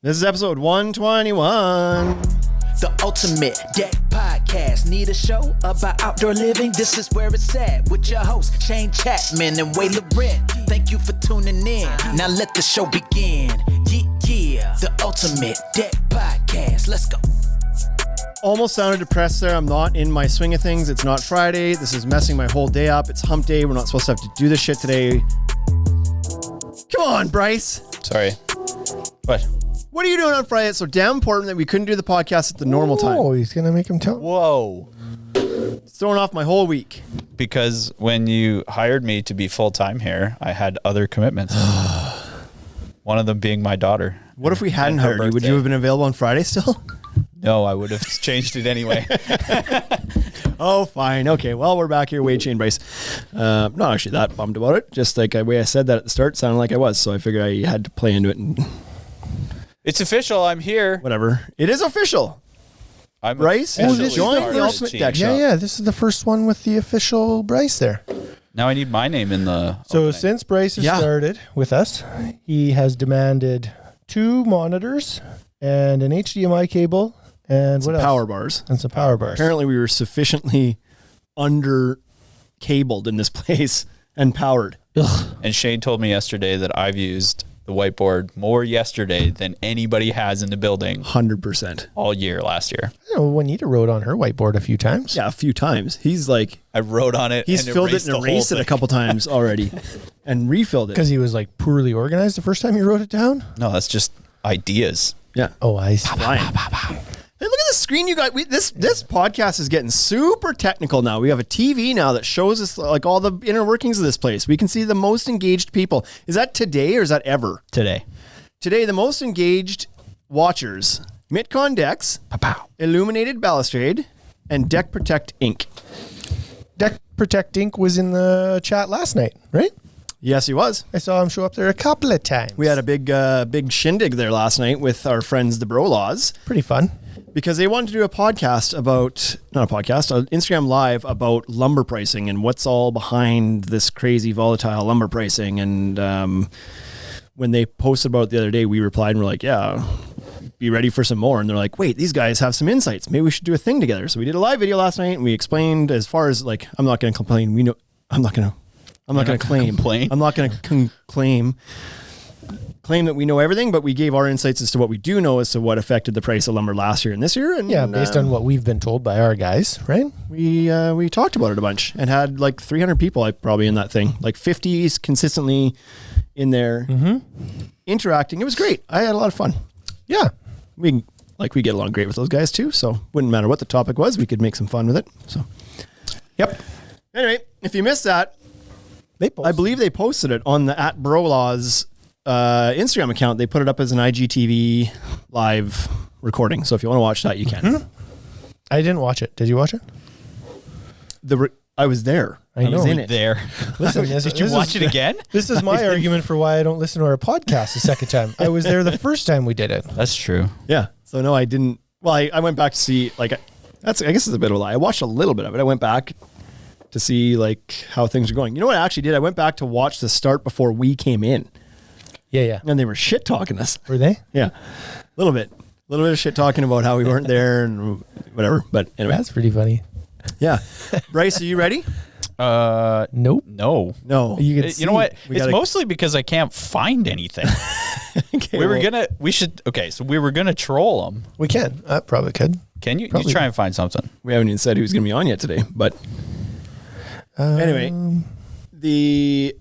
This is episode 121. The Ultimate Deck Podcast. Need a show about outdoor living? This is where it's at with your hosts, Shane Chapman and Way Laurent. Thank you for tuning in. Now let the show begin. Yeah. The Ultimate Deck Podcast. Let's go. Almost sounded depressed there. I'm not in my swing of things. It's not Friday. This is messing my whole day up. It's hump day. We're not supposed to have to do this shit today. Come on, Bryce. Sorry. What? What are you doing on Friday? It's so damn important that we couldn't do the podcast at the normal time. Oh, he's going to make him tell. Whoa. It's throwing off my whole week. Because when you hired me to be full-time here, I had other commitments. One of them being my daughter. What if we hadn't hired you? Would you have been available on Friday still? No, I would have changed it anyway. Oh, fine. Okay, well, we're back here. Wade, Shane, Bryce. Not actually that bummed about it. Just like the way I said that at the start sounded like I was. So I figured I had to play into it. And It's official. I'm here. whatever. It is official. I'm Bryce officially joined part the of Ultimate team. Deck Shop. Yeah, this is the first one with the official Bryce there. Now I need my name in the So opening. since Bryce has Yeah. started with us, he has demanded 2 monitors and an HDMI cable and Some what else? power bars. And some power bars. Apparently, we were sufficiently under cabled in this place and powered. Ugh. And Shane told me yesterday that I've used the whiteboard more yesterday than anybody has in the building 100%. all year last year. I know Juanita wrote on her whiteboard a few times. Yeah, a few times. He's like, I wrote on it. he's and filled it erased and the whole erased it a thing. couple times already and refilled it. Because he was like poorly organized the first time he wrote it down. No, that's just ideas. Yeah. Oh, I see. Flying. Hey, look at the screen you got. This podcast is getting super technical now. We have a TV now that shows us like all the inner workings of this place. We can see the most engaged people. Is that today or is that ever? Today. Today, the most engaged watchers, Simcoe Decks, Illuminated Balustrade, and Deck Protect Inc. Deck Protect Inc. was in the chat last night, right? Yes, he was. I saw him show up there a couple of times. We had a big shindig there last night with our friends, the Brolaws, Pretty fun. because they wanted to do a podcast about, not a podcast, an Instagram Live about lumber pricing and what's all behind this crazy volatile lumber pricing. And when they posted about it the other day, we replied and we're like, yeah, be ready for some more. And they're like, wait, these guys have some insights. Maybe we should do a thing together. So we did a live video last night and we explained as far as like, I'm not going to complain. I'm not going to claim. complain. I'm not going to claim that we know everything, but we gave our insights as to what we do know as to what affected the price of lumber last year and this year. And Yeah, based on what we've been told by our guys, right? we talked about it a bunch and had like 300 people probably in that thing, like 50s consistently in there interacting. It was great. I had a lot of fun. Yeah. We get along great with those guys too. So wouldn't matter what the topic was. We could make some fun with it. So, Yep. anyway, if you missed that, I believe they posted it on the @Brolaws Instagram account. They put it up as an IGTV live recording. So if you want to watch that, you can. I didn't watch it. Did you watch it? I was there. I was know. in it. There. Listen, Did you watch it again? This is my argument for why I don't listen to our podcast the second time. I was there the first time we did it. That's true. Yeah. So no, I didn't. Well, I went back to see I guess it's a bit of a lie. I watched a little bit of it. I went back to see like how things are going. You know what I actually did? I went back to watch the start before we came in, Yeah. and they were shit talking us. Were they? Yeah, a little bit of shit talking about how we weren't there and whatever. But anyway, That's pretty funny. yeah. Bryce, are you ready? Nope. No. No. You can You know what? We It's gotta- mostly because I can't find anything. Okay, we were well, gonna troll them. We can. Probably could. Can you? Probably. You try and find something. We haven't even said who's going to be on yet today. But anyway, the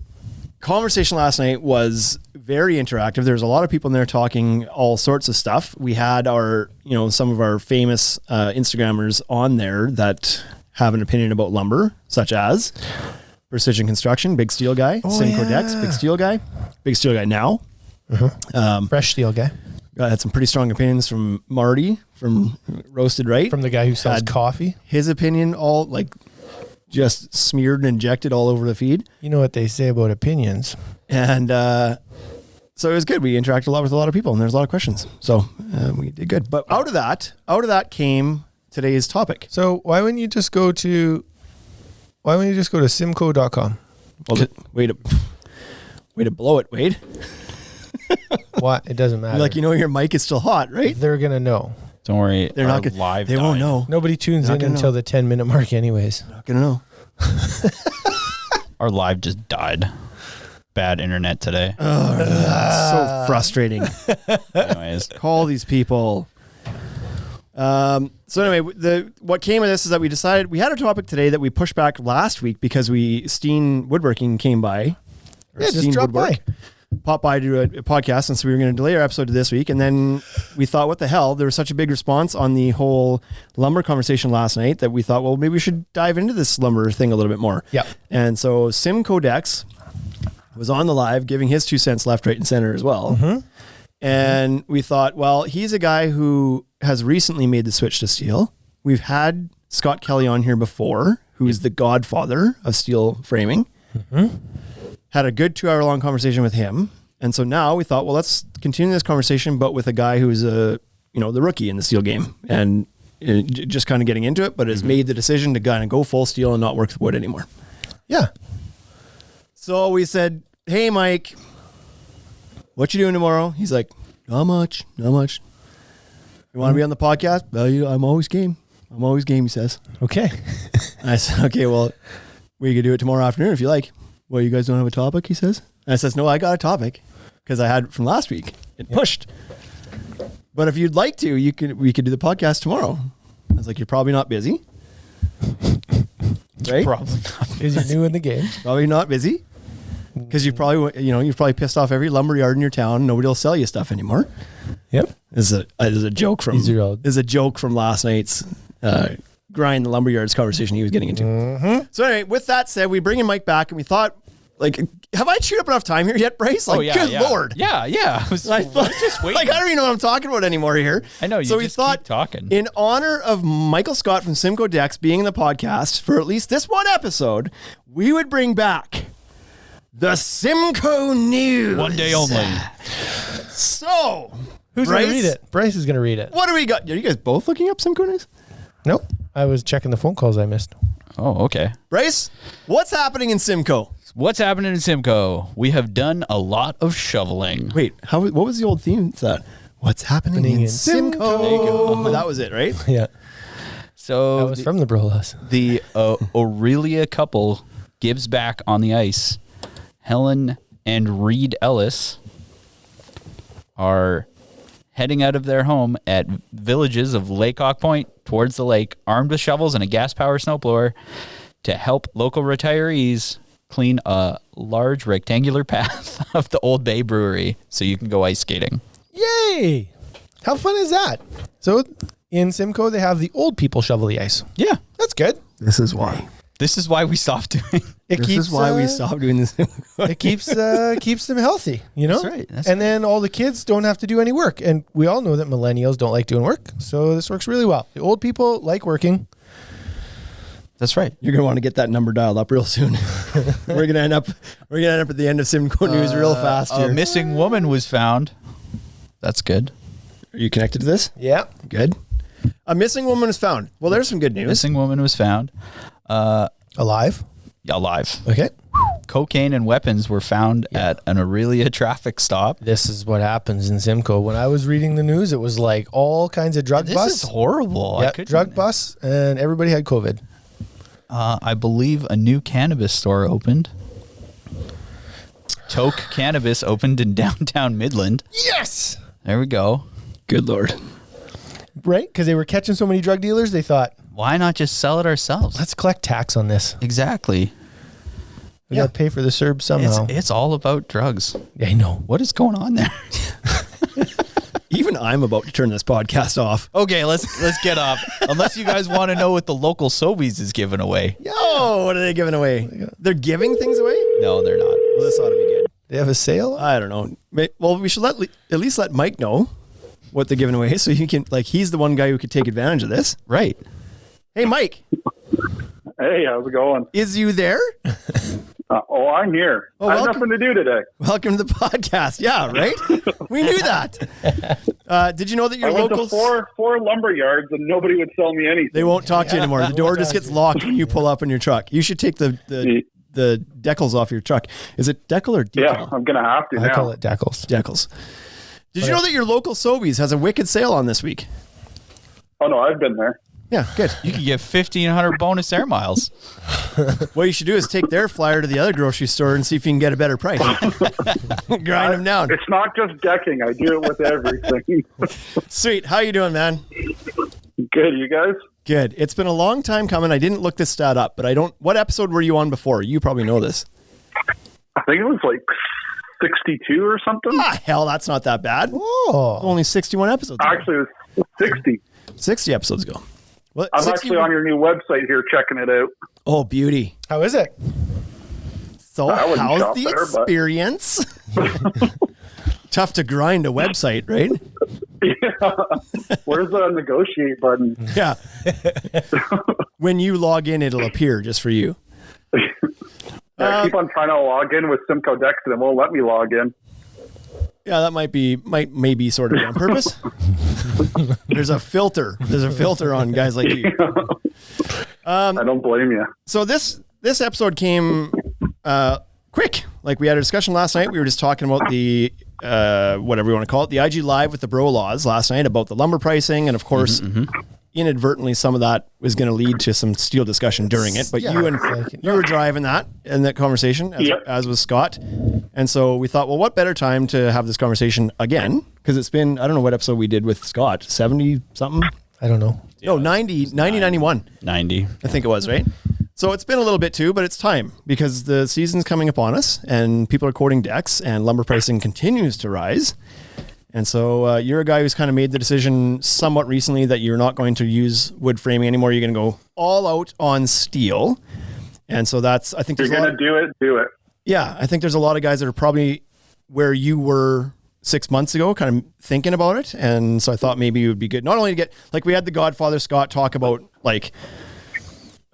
conversation last night was very interactive. There's a lot of people in there talking all sorts of stuff. We had some of our famous Instagrammers on there that have an opinion about lumber, such as Precision Construction, Big Steel Guy, Simcoe Decks, Big Steel Guy now. Fresh steel guy. I had some pretty strong opinions from Marty from Roasted Right. From the guy who sells Had coffee. his opinion all like just smeared and injected all over the feed. You know what they say about opinions. And so it was good. We interacted a lot with a lot of people and there's a lot of questions. So we did good. But out of that came today's topic. So why wouldn't you just go to simcoe.com? Well, way to blow it, Wade. What? It doesn't matter. Like, your mic is still hot, right? They're going to know. Don't worry. They're not gonna, live. They won't know. Nobody tunes They're in not gonna until know. the 10-minute mark anyways. Not gonna know. Our live just died. Bad internet today. So frustrating. Anyways, Call these people. So anyway, what came of this is that we decided we had a topic today that we pushed back last week because Steen Woodworking came by. Yeah, just drop by. Popped by to do a podcast, and so we were going to delay our episode to this week. And then we thought, what the hell? There was such a big response on the whole lumber conversation last night that we thought, well, maybe we should dive into this lumber thing a little bit more. Yep. And so Simcoe Decks was on the live giving his 2 cents left, right, and center as well. Mm-hmm. And we thought, well, he's a guy who has recently made the switch to steel. We've had Scott Kelly on here before, who is the godfather of steel framing. Mm-hmm. Had a good 2-hour-long conversation with him. And so now we thought, well, let's continue this conversation, but with a guy who's the rookie in the steel game and just kind of getting into it, but has made the decision to kind of go full steel and not work with wood anymore. Yeah. So we said, hey, Mike, what you doing tomorrow? He's like, not much. You want to be on the podcast? Well, I'm always game. He says. Okay. I said, okay, well, we could do it tomorrow afternoon if you like. Well, you guys don't have a topic, he says. And I says, no, I got a topic because I had it from last week. It pushed. But if you'd like to, we could do the podcast tomorrow. I was like, you're probably not busy. Right? probably not. Because you're new in the game. Probably not busy. Because you've probably pissed off every lumber yard in your town. Nobody will sell you stuff anymore. Yep. This is a joke from last night's grind the lumberyards conversation he was getting into. Mm-hmm. So anyway, with that said, we bring in Mike back, and we thought, like, have I chewed up enough time here yet, Bryce? Like, good Lord. Yeah. Just wait. Like, I don't even know what I'm talking about anymore here. I know. So we thought, keep talking. in honor of Michael Scott from Simcoe Decks being in the podcast for at least this one episode, we would bring back the Simcoe News. One day only. So, Who's going to read it? Bryce is going to read it. what do we got? Are you guys both looking up Simcoe News? Nope. I was checking the phone calls I missed. Oh, okay. Bryce, what's happening in Simcoe? What's happening in Simcoe? We have done a lot of shoveling. Wait, what was the old theme? That what's happening in Simcoe? There you go. That was it, right? Yeah. So That was from the Brolas. the Aurelia couple gives back on the ice. Helen and Reed Ellis are heading out of their home at Villages of Lake Hawk Point towards the lake, armed with shovels and a gas-powered snowblower to help local retirees clean a large rectangular path of the Old Bay Brewery so you can go ice skating. Yay! How fun is that? So in Simcoe, they have the old people shovel the ice. Yeah. That's good. This is why. This is why we stopped doing This is why we stopped doing this. It keeps them healthy, you know? That's right, that's and then all the kids don't have to do any work. And we all know that millennials don't like doing work. So this works really well. The old people like working. That's right. You're gonna want to get that number dialed up real soon. We're gonna end up at the end of Simcoe News real fast here. A missing woman was found. That's good. Are you connected to this? Yeah. Good. A missing woman is found. Well, there's some good news. Missing woman was found. Alive. Alive. Okay. Cocaine and weapons were found at an Aurelia traffic stop. This is what happens in Simcoe. When I was reading the news, it was like all kinds of drug This busts. is horrible. I Yeah, couldn't- drug busts, and everybody had COVID. I believe a new cannabis store opened. Toke Cannabis opened in downtown Midland. Yes. There we go. Good Lord. Right? Because they were catching so many drug dealers, they thought, Why not just sell it ourselves? let's collect tax on this. Exactly. We got to pay for the CERB somehow. It's all about drugs. Yeah, I know. What is going on there? Even I'm about to turn this podcast off. Okay, let's get off. Unless you guys want to know what the local Sobeys is giving away. Oh, what are they giving away? They're giving things away? No, they're not. Well, this ought to be good. They have a sale? I don't know. Well, we should at least let Mike know what they're giving away, so he can, like, he's the one guy who could take advantage of this. Right. Hey, Mike. Hey, how's it going? Is you there? I'm here. Oh, I have welcome. nothing to do today. Welcome to the podcast. Yeah, right? We knew that. Did you know that your I went locals... to four lumber yards and nobody would sell me anything. They won't talk to you anymore. The door just gets locked when you pull up in your truck. You should take the the decals off your truck. Is it decal or decal? Yeah, I'm gonna have to I now. call it decals. Decals. Did you know that your local Sobeys has a wicked sale on this week? Oh no, I've been there. Yeah, good. You could get 1,500 bonus air miles. What you should do is take their flyer to the other grocery store and see if you can get a better price. Grind them down. It's not just decking. I do it with everything. Sweet. How you doing, man? Good, you guys? Good. It's been a long time coming. I didn't look this stat up, but I don't. What episode were you on before? You probably know this. I think it was like 62 or something. Ah, hell, that's not that bad. Oh, Only 61 episodes ago. Actually, it was 60. 60 episodes ago. Well, I'm 60 actually on your new website here checking it out. Oh, beauty. how is it? So I wouldn't how's shop the there, but- experience? Tough to grind a website, right? Yeah. Where's the negotiate button? Yeah. When you log in, it'll appear just for you. I keep on trying to log in with Simcoe Decks and it won't let me log in. Yeah, that might be sort of on purpose. There's a filter. There's a filter on guys like you. I don't blame you. So this episode came quick. Like we had a discussion last night. We were just talking about the whatever you want to call it, the IG Live with the Bro Laws last night about the lumber pricing, and of course, inadvertently, some of that was going to lead to some steel discussion during it. But Yeah, you were driving that in that conversation, as was Scott. And so we thought, well, what better time to have this conversation again? Because it's been, I don't know what episode we did with Scott, 70 something. I don't know. No, 90, 91. 90. I think it was, right? So it's been a little bit too, but it's time because the season's coming upon us and people are quoting decks and lumber pricing continues to rise. And so you're a guy who's kind of made the decision somewhat recently that you're not going to use wood framing anymore. You're going to go all out on steel. And so that's, I think You're going to do it. Yeah, I think there's a lot of guys that are probably where you were 6 months ago, kind of thinking about it. And so I thought maybe it would be good not only to get, like we had the Godfather Scott talk about like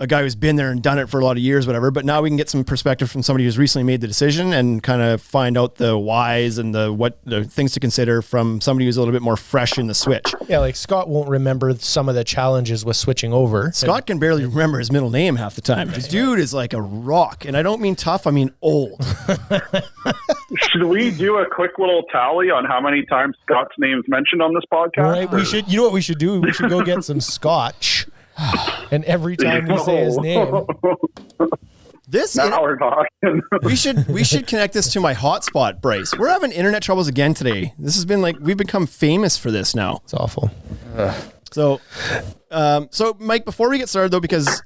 a guy who's been there and done it for a lot of years, whatever, but now we can get some perspective from somebody who's recently made the decision and kind of find out the whys and the things to consider from somebody who's a little bit more fresh in the switch. Yeah, like Scott won't remember some of the challenges with switching over. Scott can barely remember his middle name half the time. This dude is like a rock, and I don't mean tough, I mean old. Should we do a quick little tally on how many times Scott's name's mentioned on this podcast? Right, we should. You know what we should do? We should go get some scotch, and every time we say his name, Now we're talking. we should connect this to my hotspot, Bryce. We're having internet troubles again today. This has been like we've become famous for this now. it's awful. So Mike, before we get started though, because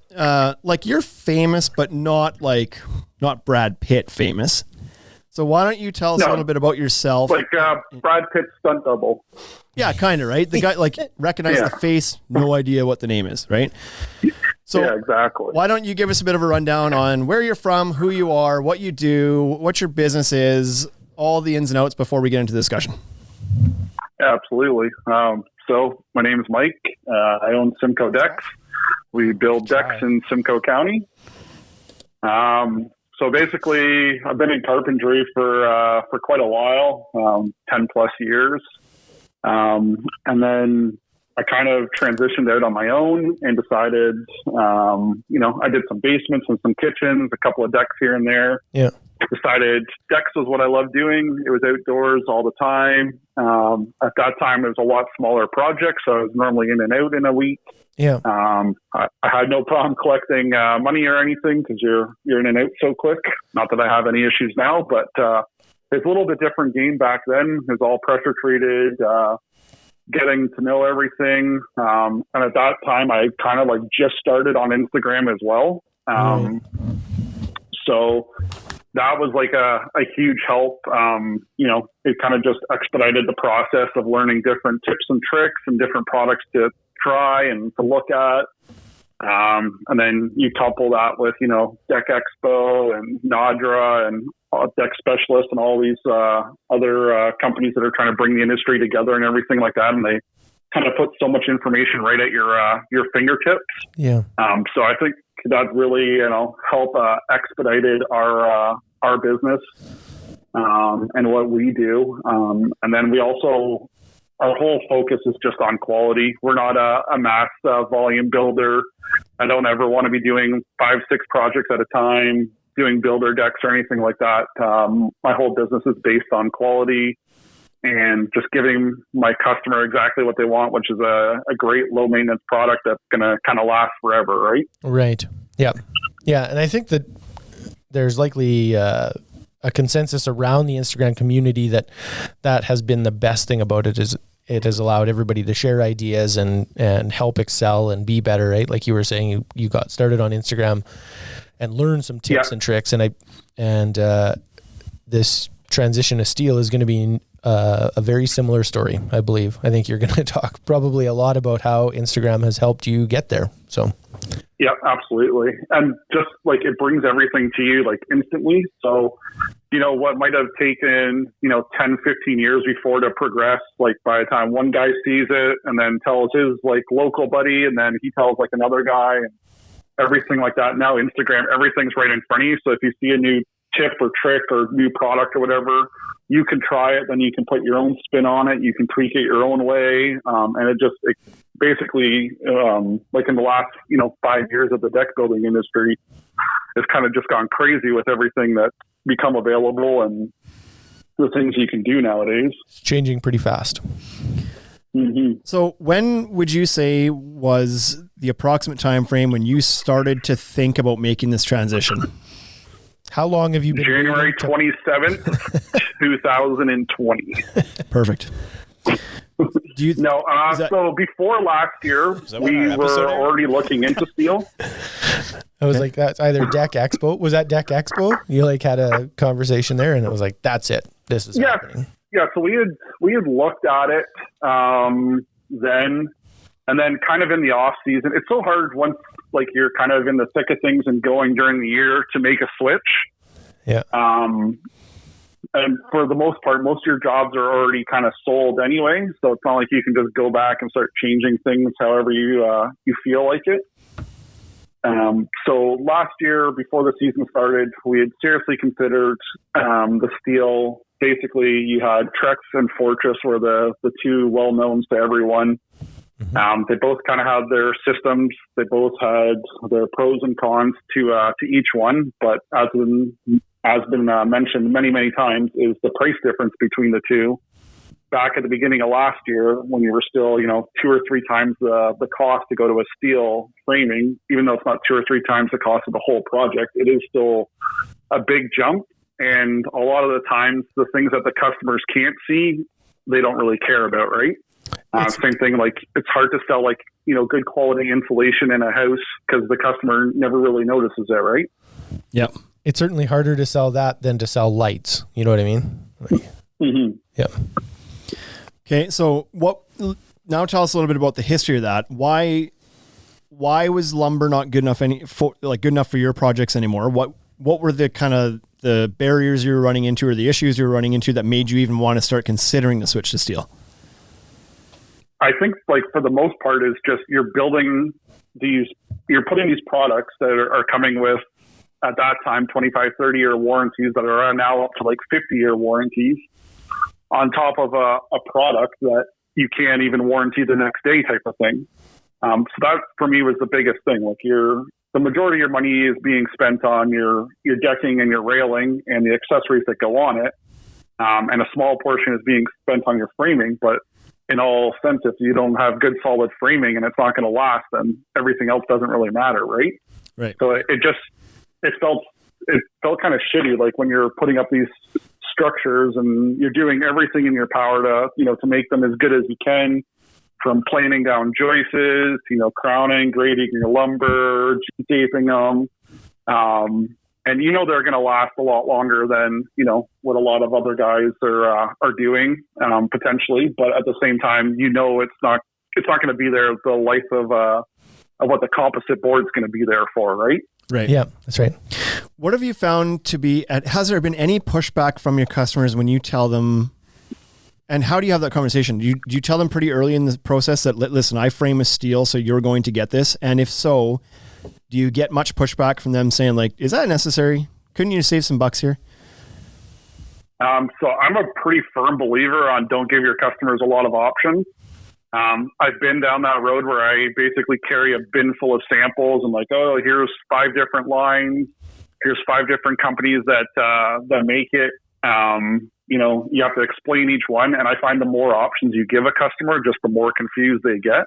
like you're famous, but not Brad Pitt famous. So why don't you tell us a little bit about yourself? Like Brad Pitt's stunt double. Yeah, kind of, right? The guy like recognize the face, no idea what the name is, right? So yeah, exactly. Why don't you give us a bit of a rundown on where you're from, who you are, what you do, what your business is, all the ins and outs before we get into the discussion. Absolutely. So my name is Mike. I own Simcoe Decks. We build decks in Simcoe County. So basically, I've been in carpentry for quite a while, 10 plus years. And then I kind of transitioned out on my own and decided, I did some basements and some kitchens, a couple of decks here and there. Yeah. Decided decks was what I loved doing. It was outdoors all the time. At that time, it was a lot smaller project, so I was normally in and out in a week. Yeah. I had no problem collecting money or anything because you're in and out so quick. Not that I have any issues now, but it's a little bit different game back then. It was all pressure treated, getting to know everything. And at that time, I kind of like just started on Instagram as well. So that was like a huge help. It kind of just expedited the process of learning different tips and tricks and different products to try and to look at. And then you couple that with, Deck Expo and Nadra and Deck Specialist and all these other companies that are trying to bring the industry together and everything like that. And they kind of put so much information right at your fingertips. Yeah. So I think that really, help expedited our business and what we do. And then we also, our whole focus is just on quality. We're not a mass volume builder. I don't ever want to be doing 5-6 projects at a time. doing builder decks or anything like that. My whole business is based on quality and just giving my customer exactly what they want, which is a great low maintenance product that's going to kind of last forever, right? Right. Yeah. Yeah. And I think that there's likely a consensus around the Instagram community that has been the best thing about it is it has allowed everybody to share ideas and help excel and be better, right? Like you were saying, you got started on Instagram and learned some tips and tricks. And this transition to steel is going to be a very similar story, I believe. I think you're going to talk probably a lot about how Instagram has helped you get there. So, yeah, absolutely. And just like it brings everything to you like instantly. So, what might have taken, 10, 15 years before to progress, like by the time one guy sees it and then tells his like local buddy and then he tells like another guy and everything like that. Now Instagram, everything's right in front of you. So if you see a new tip or trick or new product or whatever, you can try it, then you can put your own spin on it. You can tweak it your own way. And it basically, like in the last, 5 years of the deck building industry, it's kind of just gone crazy with everything that's become available and the things you can do nowadays. It's changing pretty fast. Mm-hmm. So when would you say was the approximate time frame when you started to think about making this transition? How long have you been? January 27th, 2020. Perfect. Do you so before last year, we were already looking into steel. I was like, that's either Deck Expo. Was that Deck Expo? You like had a conversation there and it was like, that's it. This is happening. Yeah. So we had looked at it then, and then kind of in the off season, it's so hard once like you're kind of in the thick of things and going during the year to make a switch. Yeah. And for the most part, most of your jobs are already kind of sold anyway. So it's not like you can just go back and start changing things however you feel like it. So last year, before the season started, we had seriously considered the steel. Basically, you had Trex and Fortress were the two well-knowns to everyone. Mm-hmm. They both kind of had their systems. They both had their pros and cons to each one. But as been mentioned many, many times, is the price difference between the two. Back at the beginning of last year, when you were still, 2 or 3 times the cost to go to a steel framing, even though it's not 2 or 3 times the cost of the whole project, it is still a big jump. And a lot of the times, the things that the customers can't see, they don't really care about, right? Same thing, like it's hard to sell like, good quality insulation in a house because the customer never really notices that, right? Yep. It's certainly harder to sell that than to sell lights. You know what I mean? Mm-hmm. Yeah. Okay. So now tell us a little bit about the history of that. Why was lumber not good enough good enough for your projects anymore? What were the kind of the barriers you were running into or the issues you were running into that made you even want to start considering the switch to steel? I think like for the most part is just you're putting these products that are coming with at that time 25, 30-year warranties that are now up to like 50-year warranties on top of a product that you can't even warranty the next day type of thing. So that for me was the biggest thing. Like the majority of your money is being spent on your decking and your railing and the accessories that go on it. And a small portion is being spent on your framing, but in all sense, if you don't have good solid framing and it's not going to last, then everything else doesn't really matter. Right. Right. So it felt kind of shitty. Like when you're putting up these structures and you're doing everything in your power to make them as good as you can, from planing down joists, crowning, grading your lumber, taping them. And they're going to last a lot longer than, what a lot of other guys are doing, potentially. But at the same time, it's not going to be there the life of what the composite board's going to be there for, right? Right. Yeah, that's right. What have you found to be, has there been any pushback from your customers when you tell them, and how do you have that conversation? Do you tell them pretty early in the process that, listen, I frame with steel, so you're going to get this? And if so, do you get much pushback from them saying like, is that necessary? Couldn't you save some bucks here? So I'm a pretty firm believer on don't give your customers a lot of options. I've been down that road where I basically carry a bin full of samples and like, oh, here's 5 different lines. here's 5 different companies that make it. You have to explain each one. And I find the more options you give a customer, just the more confused they get.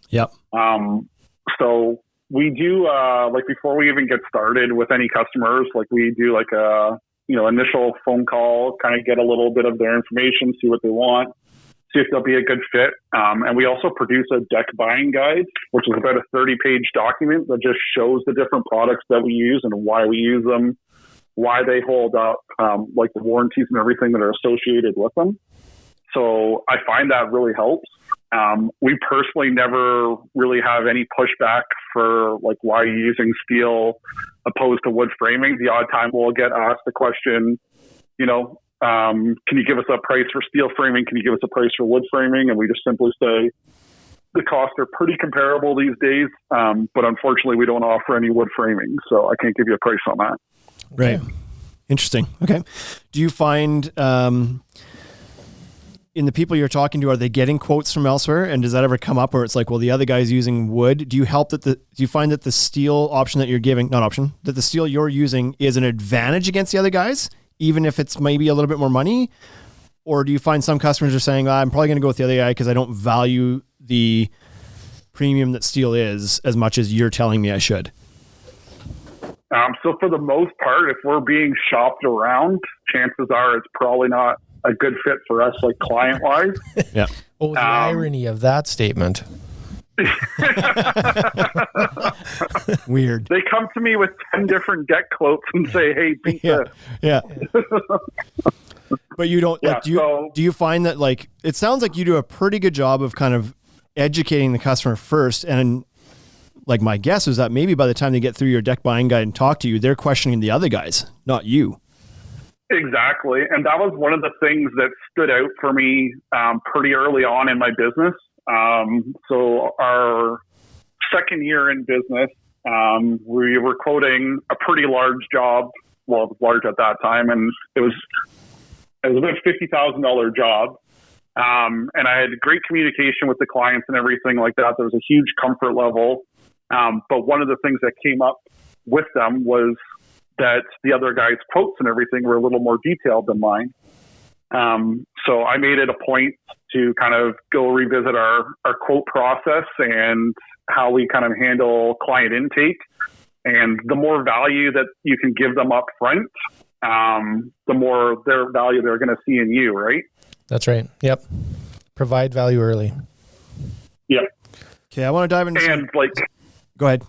Yep. So we do, before we even get started with any customers, we do like a, initial phone call, kind of get a little bit of their information, see what they want, see if they'll be a good fit. And we also produce a deck buying guide, which is about a 30-page document that just shows the different products that we use and why we use them, why they hold up, the warranties and everything that are associated with them. So I find that really helps. We personally never really have any pushback for why you're using steel opposed to wood framing. The odd time we'll get asked the question, can you give us a price for steel framing? Can you give us a price for wood framing? And we just simply say the costs are pretty comparable these days. But unfortunately we don't offer any wood framing. So I can't give you a price on that. Right. Interesting. Okay. Do you find, in the people you're talking to, are they getting quotes from elsewhere? And does that ever come up where it's the other guy's using wood? Do you find that the steel option that you're giving, that the steel you're using is an advantage against the other guys, even if it's maybe a little bit more money? Or do you find some customers are saying, I'm probably going to go with the other guy because I don't value the premium that steel is as much as you're telling me I should? So for the most part, if we're being shopped around, chances are it's probably not a good fit for us, client-wise. Yeah. Oh, the irony of that statement. Weird. They come to me with 10 different deck quotes and say, hey, beat this. Yeah. But you don't, do you find that, it sounds like you do a pretty good job of kind of educating the customer first, and my guess is that maybe by the time they get through your deck buying guide and talk to you, they're questioning the other guys, not you. Exactly. And that was one of the things that stood out for me pretty early on in my business. So our second year in business, we were quoting a pretty large job. Well, it was large at that time, and it was about a $50,000 job. And I had great communication with the clients and everything like that. There was a huge comfort level. But one of the things that came up with them was that the other guy's quotes and everything were a little more detailed than mine. So I made it a point to kind of go revisit our quote process and how we kind of handle client intake. And the more value that you can give them up front, the more their value they're going to see in you, right? That's right. Yep. Provide value early. Yep. Okay, I want to dive into Go ahead.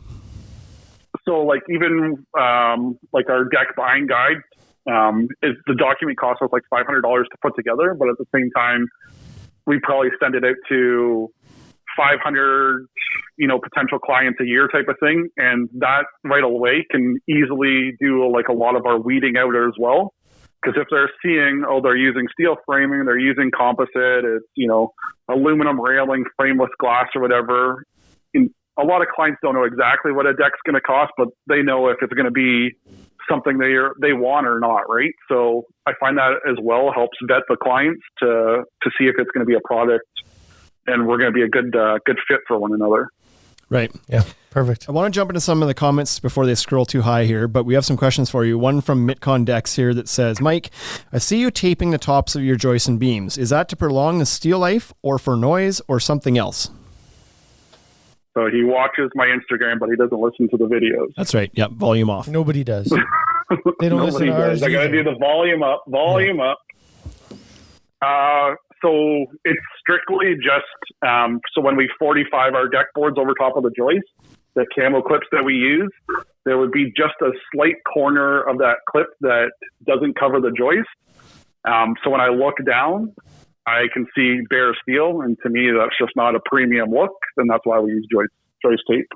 So even our deck buying guide, is the document costs us $500 to put together, but at the same time, we probably send it out to 500, potential clients a year type of thing. And that right away can easily do a lot of our weeding out as well. Because if they're seeing, they're using steel framing, they're using composite, it's, aluminum railing, frameless glass or whatever. A lot of clients don't know exactly what a deck's going to cost, but they know if it's going to be something they want or not, right? So I find that as well helps vet the clients to see if it's going to be a product and we're going to be a good fit for one another. Right. Yeah. Perfect. I want to jump into some of the comments before they scroll too high here, but we have some questions for you. One from Simcoe Decks here that says, Mike, I see you taping the tops of your joists and beams. Is that to prolong the steel life or for noise or something else? So he watches my Instagram, but he doesn't listen to the videos. That's right. Yep. Volume off. Nobody does. They don't listen to ours. I got to do the volume up. Up. So it's strictly just, so when we 45 our deck boards over top of the joist, the camo clips that we use, there would be just a slight corner of that clip that doesn't cover the joist. So when I look down, I can see bare steel, and to me, that's just not a premium look, and that's why we use joist tape.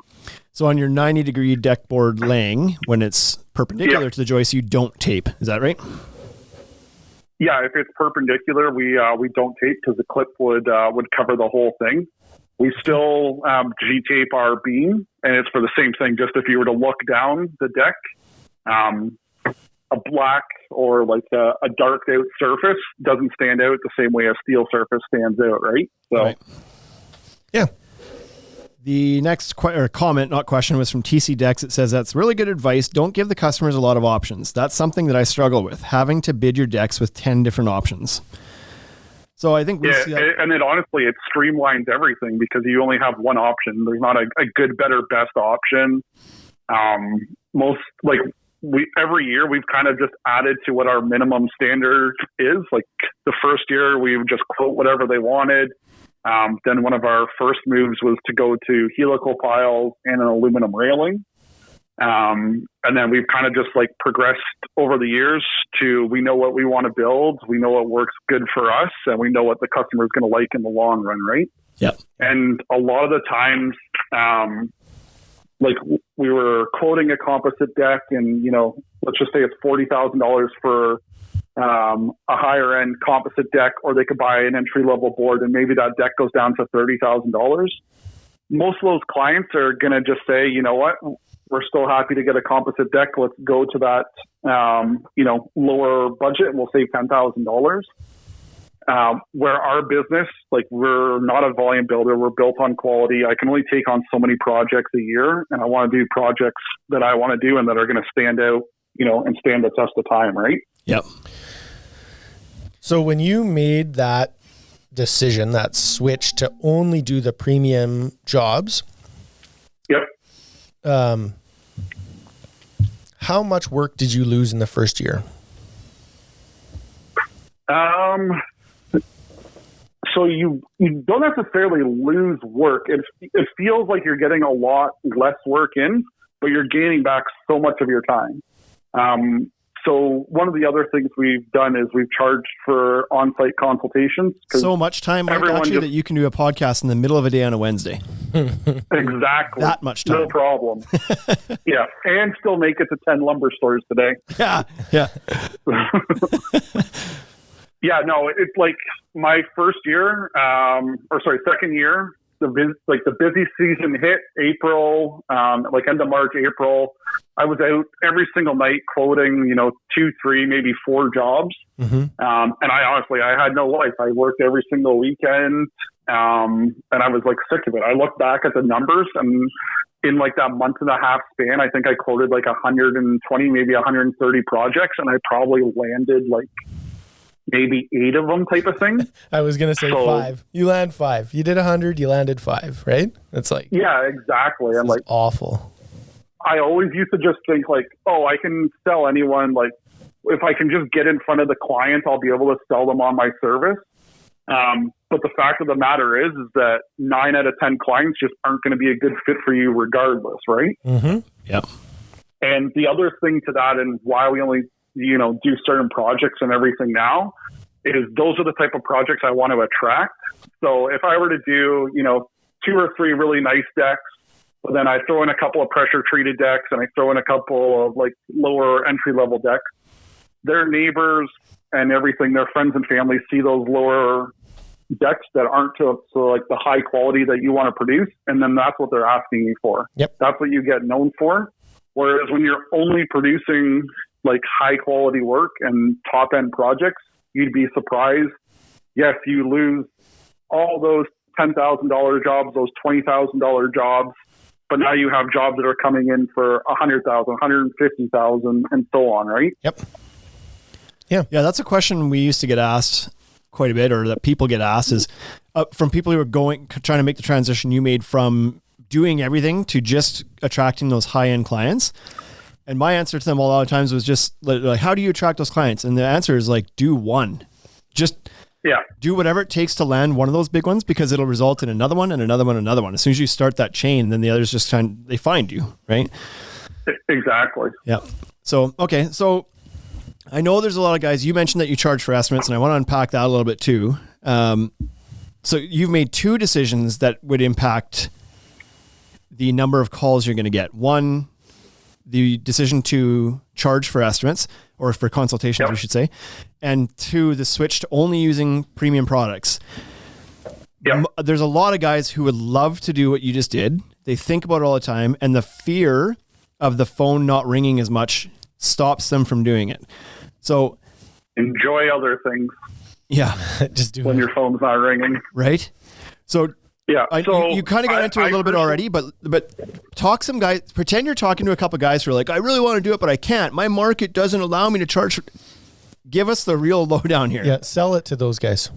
So on your 90-degree deck board laying, when it's perpendicular to the joist, you don't tape. Is that right? Yeah, if it's perpendicular, we don't tape because the clip would cover the whole thing. We still G-tape our beam, and it's for the same thing. Just if you were to look down the deck, a black or a darked out surface doesn't stand out the same way a steel surface stands out, right? So, right. Yeah. The next comment, not question, was from TC Decks. It says, that's really good advice. Don't give the customers a lot of options. That's something that I struggle with, having to bid your decks with 10 different options. So I think and it honestly, it streamlines everything because you only have one option. There's not a good, better, best option. Every year we've kind of just added to what our minimum standard is. Like the first year we would just quote whatever they wanted. Then one of our first moves was to go to helical piles and an aluminum railing. And then we've kind of just like progressed over the years to, we know what we want to build. We know what works good for us, and we know what the customer is going to like in the long run. Right. Yeah. And a lot of the times, like we were quoting a composite deck and, let's just say it's $40,000 for a higher end composite deck, or they could buy an entry level board and maybe that deck goes down to $30,000. Most of those clients are going to just say, you know what, we're still happy to get a composite deck. Let's go to that, lower budget and we'll save $10,000. Where our business, like we're not a volume builder, we're built on quality. I can only take on so many projects a year, and I want to do projects that I want to do and that are going to stand out, and stand the test of time. Right. Yep. So when you made that decision, that switch to only do the premium jobs. Yep. How much work did you lose in the first year? So you don't necessarily lose work. It feels like you're getting a lot less work in, but you're gaining back so much of your time. So one of the other things we've done is we've charged for on-site consultations. So much time, Mike, actually, that you can do a podcast in the middle of a day on a Wednesday. Exactly. That much time. No problem. Yeah. And still make it to 10 lumber stores today. Yeah. Yeah. Yeah, no, it's like my second year, the busy season hit April, end of March, April. I was out every single night quoting, 2, 3, maybe 4 jobs. Mm-hmm. And I had no life. I worked every single weekend. And I was like sick of it. I look back at the numbers, and in like that month and a half span, I think I quoted like 120, maybe 130 projects, and I probably landed like maybe 8 of them, type of thing. I was going to say 5. You land 5. You did 100, you landed 5, right? It's like, yeah, exactly. I'm like, awful. I always used to just think like, oh, I can sell anyone. Like if I can just get in front of the client, I'll be able to sell them on my service. But the fact of the matter is that 9 out of 10 clients just aren't going to be a good fit for you regardless. Right. Mm-hmm. Yep. And the other thing to that, and why we only, do certain projects and everything now, is those are the type of projects I want to attract. So if I were to do, 2 or 3 really nice decks, but then I throw in a couple of pressure treated decks and I throw in a couple of like lower entry level decks, their neighbors and everything, their friends and family see those lower decks that aren't to like the high quality that you want to produce. And then that's what they're asking you for. Yep. That's what you get known for. Whereas when you're only producing like high quality work and top end projects, you'd be surprised. Yes, you lose all those $10,000 jobs, those $20,000 jobs, but now you have jobs that are coming in for $100,000, $150,000, and so on, right? Yep. Yeah. Yeah, that's a question we used to get asked quite a bit, or that people get asked, is from people who are trying to make the transition you made from doing everything to just attracting those high-end clients. And my answer to them a lot of times was just like, how do you attract those clients? And the answer is like, do one. Just do whatever it takes to land one of those big ones, because it'll result in another one and another one and another one. As soon as you start that chain, then the others just they find you, right? Exactly. Yeah. So, okay. So I know there's a lot of guys, you mentioned that you charge for estimates, and I want to unpack that a little bit too. So you've made 2 decisions that would impact the number of calls you're going to get. One, the decision to charge for estimates, or for consultations, we should say. And 2, the switch to only using premium products. Yep. There's a lot of guys who would love to do what you just did. They think about it all the time, and the fear of the phone not ringing as much stops them from doing it. So enjoy other things. Yeah. Just do when your phone's not ringing. Right. So Yeah. You kind of got into it a little bit already, but talk some guys. Pretend you're talking to a couple guys who are like, I really want to do it, but I can't. My market doesn't allow me to charge. Give us the real lowdown here. Yeah, sell it to those guys.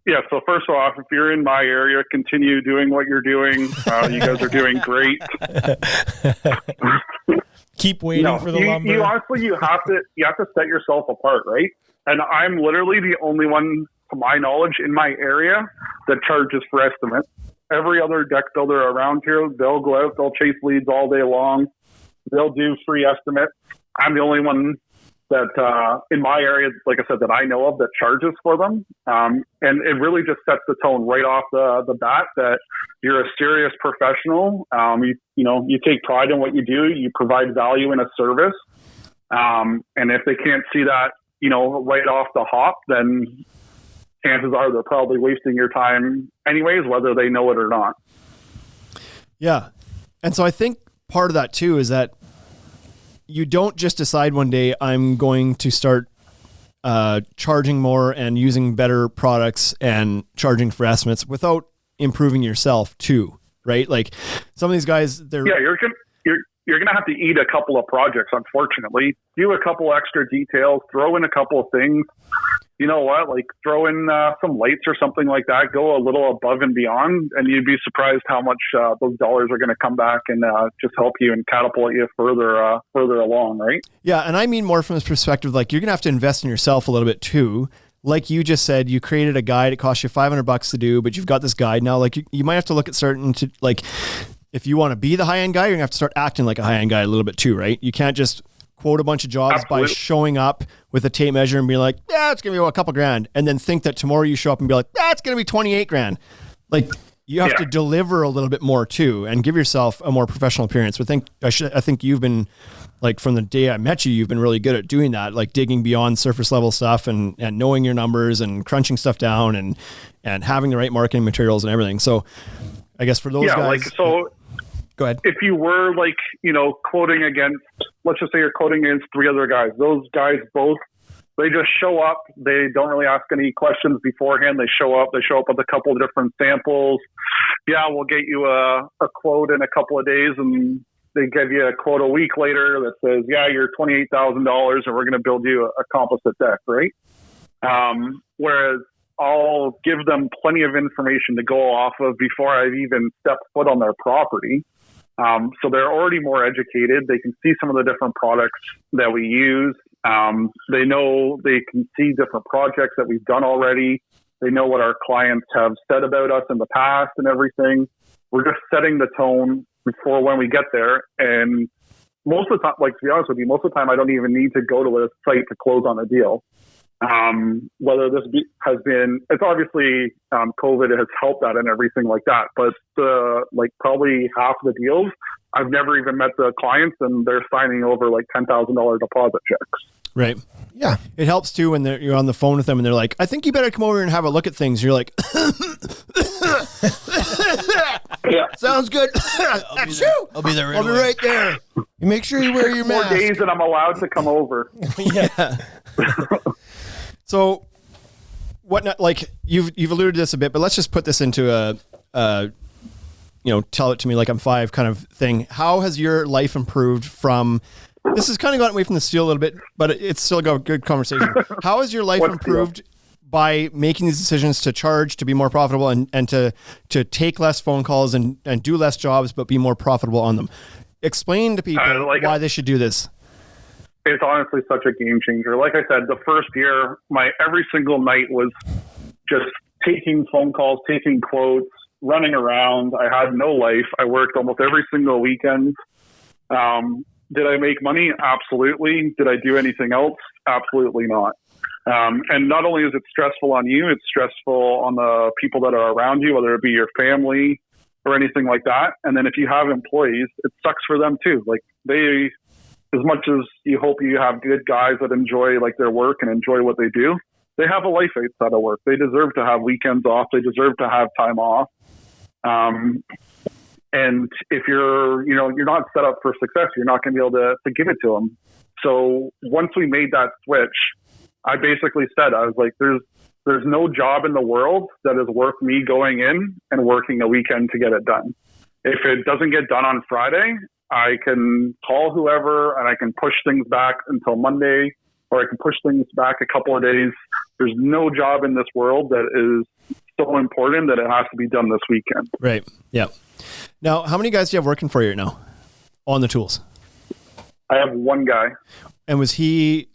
Yeah. So first off, if you're in my area, continue doing what you're doing. You guys are doing great. Keep waiting for the lumber. You honestly, you have to set yourself apart, right? And I'm literally the only one, to my knowledge, in my area that charges for estimates. Every other deck builder around here, they'll go out, they'll chase leads all day long. They'll do free estimates. I'm the only one that, in my area, like I said, that I know of that charges for them. And it really just sets the tone right off the bat that you're a serious professional. You take pride in what you do. You provide value in a service. And if they can't see that, right off the hop, then chances are they're probably wasting your time anyways, whether they know it or not. Yeah. And so I think part of that too is that you don't just decide one day, I'm going to start charging more and using better products and charging for estimates without improving yourself too, right? Like some of these guys, you're going to have to eat a couple of projects, unfortunately. Do a couple extra details, throw in a couple of things. You know what? Like throw in some lights or something like that. Go a little above and beyond, and you'd be surprised how much those dollars are going to come back and just help you and catapult you further along, right? Yeah, and I mean more from this perspective, like you're going to have to invest in yourself a little bit too. Like you just said, you created a guide. It cost you $500 to do, but you've got this guide now. Like you might have to look at if you want to be the high-end guy, you're going to have to start acting like a high-end guy a little bit too, right? You can't just quote a bunch of jobs by showing up with a tape measure and be like, yeah, it's going to be a couple grand. And then think that tomorrow you show up and be like, it's going to be 28 grand. Like you have to deliver a little bit more too and give yourself a more professional appearance. I think you've been like from the day I met you, you've been really good at doing that, like digging beyond surface level stuff and knowing your numbers and crunching stuff down and having the right marketing materials and everything. So I guess for those guys. Go ahead. If you were quoting against, let's just say you're quoting against three other guys, those guys both, they just show up. They don't really ask any questions beforehand. They show up with a couple of different samples. Yeah, we'll get you a quote in a couple of days, and they give you a quote a week later that says, yeah, you're $28,000 and we're going to build you a composite deck, right? Whereas I'll give them plenty of information to go off of before I've even stepped foot on their property. So they're already more educated. They can see some of the different products that we use. They can see different projects that we've done already. They know what our clients have said about us in the past and everything. We're just setting the tone before when we get there. And most of the time, to be honest with you, most of the time I don't even need to go to a site to close on a deal. Whether this has been, it's obviously COVID has helped that and everything like that, but probably half the deals, I've never even met the clients and they're signing over like $10,000 deposit checks. Right. Yeah. It helps too when you're on the phone with them and they're like, I think you better come over and have a look at things. You're like, yeah, sounds good. I'll be there. I'll be right there. You make sure you wear your mask. 4 days and I'm allowed to come over. Yeah. So you've alluded to this a bit, but let's just put this into tell it to me like I'm five kind of thing. How has your life improved from, this has kind of gotten away from the steel a little bit, but it's still a good conversation. How has your life improved by making these decisions to charge, to be more profitable and to take less phone calls and do less jobs, but be more profitable on them? Explain to people why they should do this. It's honestly such a game changer. Like I said, the first year, my every single night was just taking phone calls, taking quotes, running around. I had no life. I worked almost every single weekend. Did I make money? Absolutely. Did I do anything else? Absolutely not. And not only is it stressful on you, it's stressful on the people that are around you, whether it be your family or anything like that. And then if you have employees, it sucks for them too. Like as much as you hope you have good guys that enjoy their work and enjoy what they do, they have a life outside of work. They deserve to have weekends off. They deserve to have time off. And if you're not set up for success, you're not going to be able to give it to them. So once we made that switch, I basically said, I was like, there's there's no job in the world that is worth me going in and working a weekend to get it done. If it doesn't get done on Friday, I can call whoever and I can push things back until Monday, or I can push things back a couple of days. There's no job in this world that is so important that it has to be done this weekend. Right. Yeah. Now, how many guys do you have working for you right now on the tools? I have one guy. And was he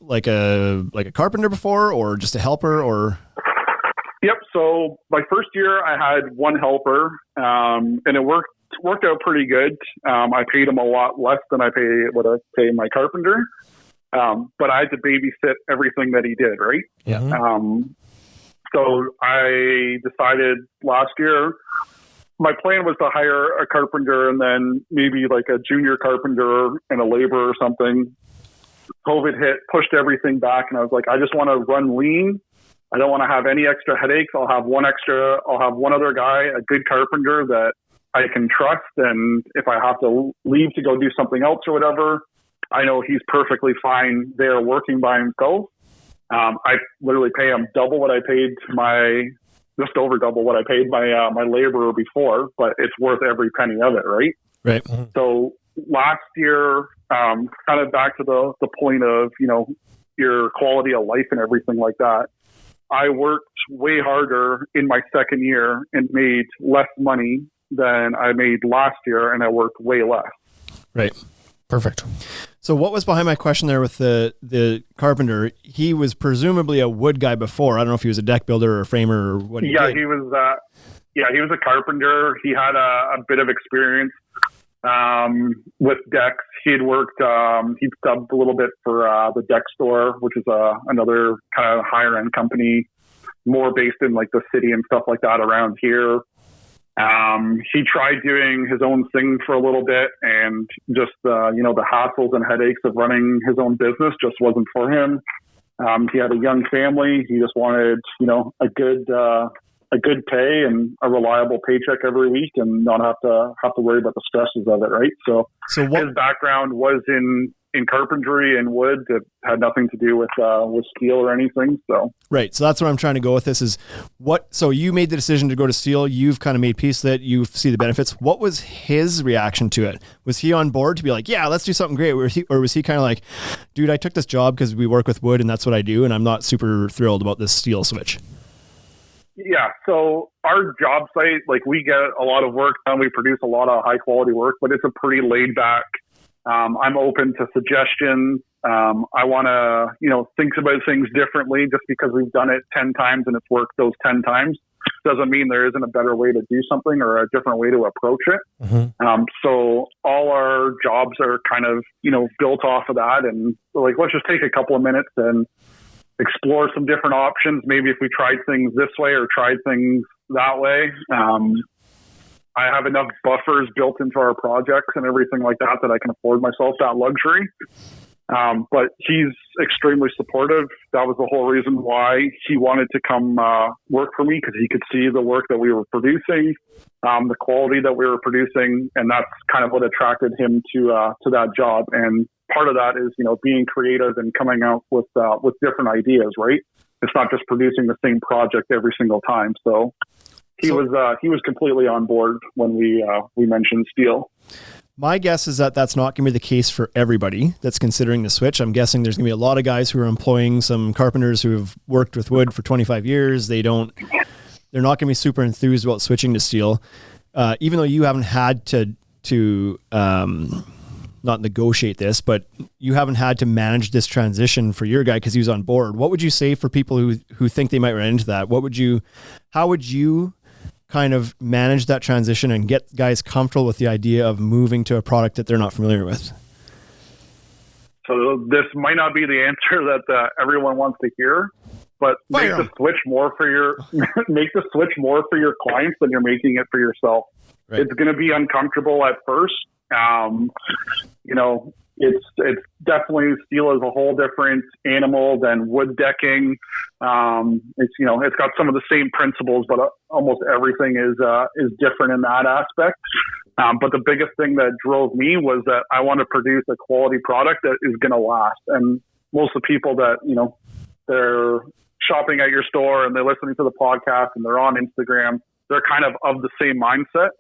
like a carpenter before, or just a helper, or? Yep. So my first year I had one helper, and it worked out pretty good. I paid him a lot less than I pay my carpenter. But I had to babysit everything that he did, right? Yeah. So I decided last year, my plan was to hire a carpenter and then maybe like a junior carpenter and a laborer or something. COVID hit, pushed everything back, and I was like, I just want to run lean. I don't want to have any extra headaches. I'll have one other guy, a good carpenter that I can trust. And if I have to leave to go do something else or whatever, I know he's perfectly fine there working by himself. I literally pay him just over double what I paid my laborer before, but it's worth every penny of it, right? Right. So last year, kind of back to the point of, your quality of life and everything like that, I worked way harder in my second year and made less money than I made last year, and I worked way less. Right. Perfect. So what was behind my question there with the carpenter? He was presumably a wood guy before. I don't know if he was a deck builder or a framer or what he did. He was a carpenter. He had a bit of experience with decks. He had worked, he'd subbed a little bit for the Deck Store, which is another kind of higher end company, more based in like the city and stuff like that around here. He tried doing his own thing for a little bit, and just, the hassles and headaches of running his own business just wasn't for him. He had a young family. He just wanted, a good pay and a reliable paycheck every week, and not have to worry about the stresses of it. Right. So his background was in carpentry and wood. It had nothing to do with steel or anything. So right. So that's where I'm trying to go with this is so you made the decision to go to steel. You've kind of made peace with it. You see the benefits. What was his reaction to it? Was he on board to be like, yeah, let's do something great? Or was he kind of like, dude, I took this job because we work with wood and that's what I do, and I'm not super thrilled about this steel switch? Yeah. So our job site, like, we get a lot of work done. We produce a lot of high quality work, but it's a pretty laid back. I'm open to suggestions. I want to, think about things differently. Just because we've done it 10 times and it's worked those 10 times doesn't mean there isn't a better way to do something or a different way to approach it. Mm-hmm. So all our jobs are kind of, built off of that. And like, let's just take a couple of minutes and explore some different options. Maybe if we tried things this way or tried things that way. I have enough buffers built into our projects and everything like that I can afford myself that luxury. But he's extremely supportive. That was the whole reason why he wanted to come work for me, because he could see the work that we were producing, the quality that we were producing, and that's kind of what attracted him to that job. And part of that is, being creative and coming out with different ideas, right? It's not just producing the same project every single time. So he was completely on board when we mentioned steel. My guess is that that's not going to be the case for everybody that's considering the switch. I'm guessing there's going to be a lot of guys who are employing some carpenters who have worked with wood for 25 years. They're not going to be super enthused about switching to steel, even though you haven't had to not negotiate this, but you haven't had to manage this transition for your guy because he was on board. What would you say for people who think they might run into that? How would you kind of manage that transition and get guys comfortable with the idea of moving to a product that they're not familiar with? So this might not be the answer that everyone wants to hear, but make the switch more for your clients than you're making it for yourself. Right. It's going to be uncomfortable at first. It's definitely, steel is a whole different animal than wood decking. It's got some of the same principles, but almost everything is different in that aspect. But the biggest thing that drove me was that I want to produce a quality product that is going to last. And most of the people that, they're shopping at your store and they're listening to the podcast and they're on Instagram, they're kind of the same mindset.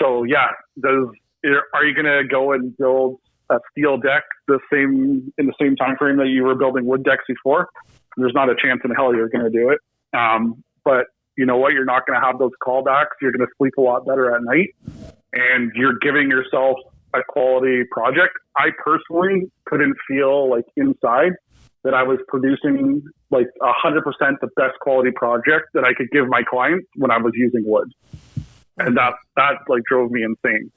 So yeah, are you going to go and build a steel deck in the same time frame that you were building wood decks before? There's not a chance in hell you're going to do it. But you know what? You're not going to have those callbacks. You're going to sleep a lot better at night, and you're giving yourself a quality project. I personally couldn't feel like inside that I was producing like 100% the best quality project that I could give my clients when I was using wood. And that like drove me insane.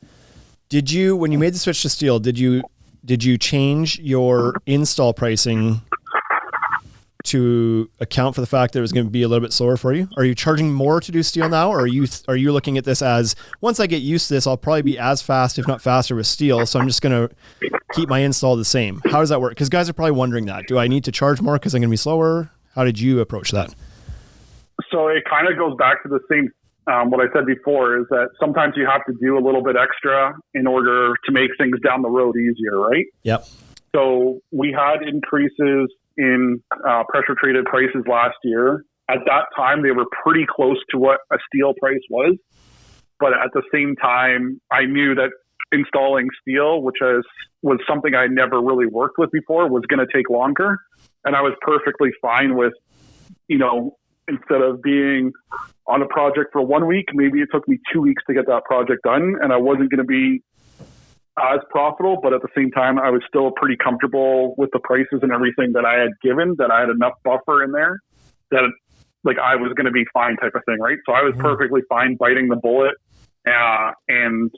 Did you, when you made the switch to steel, did you change your install pricing to account for the fact that it was going to be a little bit slower for you? Are you charging more to do steel now? Or are you looking at this as, once I get used to this, I'll probably be as fast, if not faster with steel. So I'm just going to keep my install the same. How does that work? Because guys are probably wondering that. Do I need to charge more because I'm going to be slower? How did you approach that? So it kind of goes back to the same, what I said before, is that sometimes you have to do a little bit extra in order to make things down the road easier, right? Yep. So we had increases in pressure treated prices last year. At that time, they were pretty close to what a steel price was. But at the same time, I knew that installing steel, which was something I never really worked with before, was going to take longer. And I was perfectly fine with, instead of being on a project for 1 week, maybe it took me 2 weeks to get that project done. And I wasn't going to be as profitable, but at the same time, I was still pretty comfortable with the prices and everything that I had given, that I had enough buffer in there that like I was going to be fine type of thing. Right. So I was perfectly fine biting the bullet and,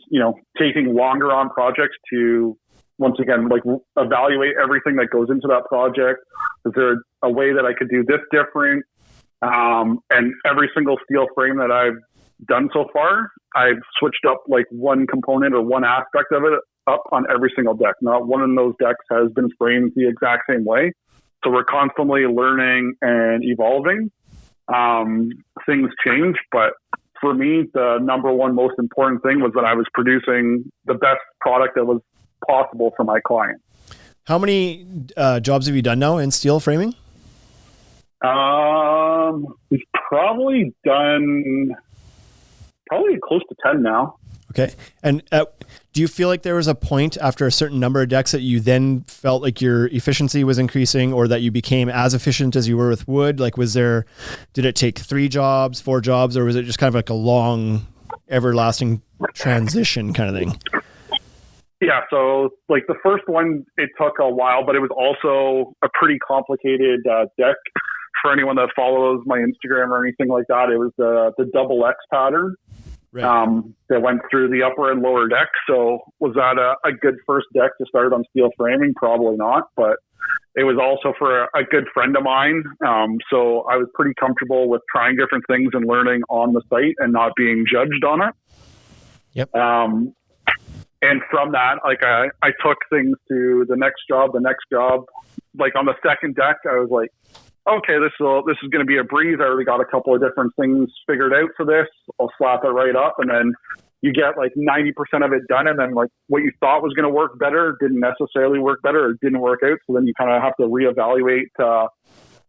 taking longer on projects to, once again, like evaluate everything that goes into that project. Is there a way that I could do this different? And every single steel frame that I've done so far, I've switched up like one component or one aspect of it up on every single deck. Not one of those decks has been framed the exact same way. So we're constantly learning and evolving. Things change, but for me, the number one most important thing was that I was producing the best product that was possible for my client. How many jobs have you done now in steel framing? We've probably done close to 10 now. Okay. And do you feel like there was a point after a certain number of decks that you then felt like your efficiency was increasing, or that you became as efficient as you were with wood? Like, did it take 3 jobs, 4 jobs, or was it just kind of like a long, everlasting transition kind of thing? Yeah. So like the first one, it took a while, but it was also a pretty complicated deck. For anyone that follows my Instagram or anything like that, it was the double X pattern. Right. That went through the upper and lower deck. So was that a good first deck to start on steel framing? Probably not, but it was also for a good friend of mine. So I was pretty comfortable with trying different things and learning on the site and not being judged on it. Yep. And from that, like I took things to the next job. Like on the second deck, I was like, okay, this is going to be a breeze. I already got a couple of different things figured out for this. I'll slap it right up. And then you get like 90% of it done. And then like what you thought was going to work better didn't necessarily work better, or didn't work out. So then you kind of have to reevaluate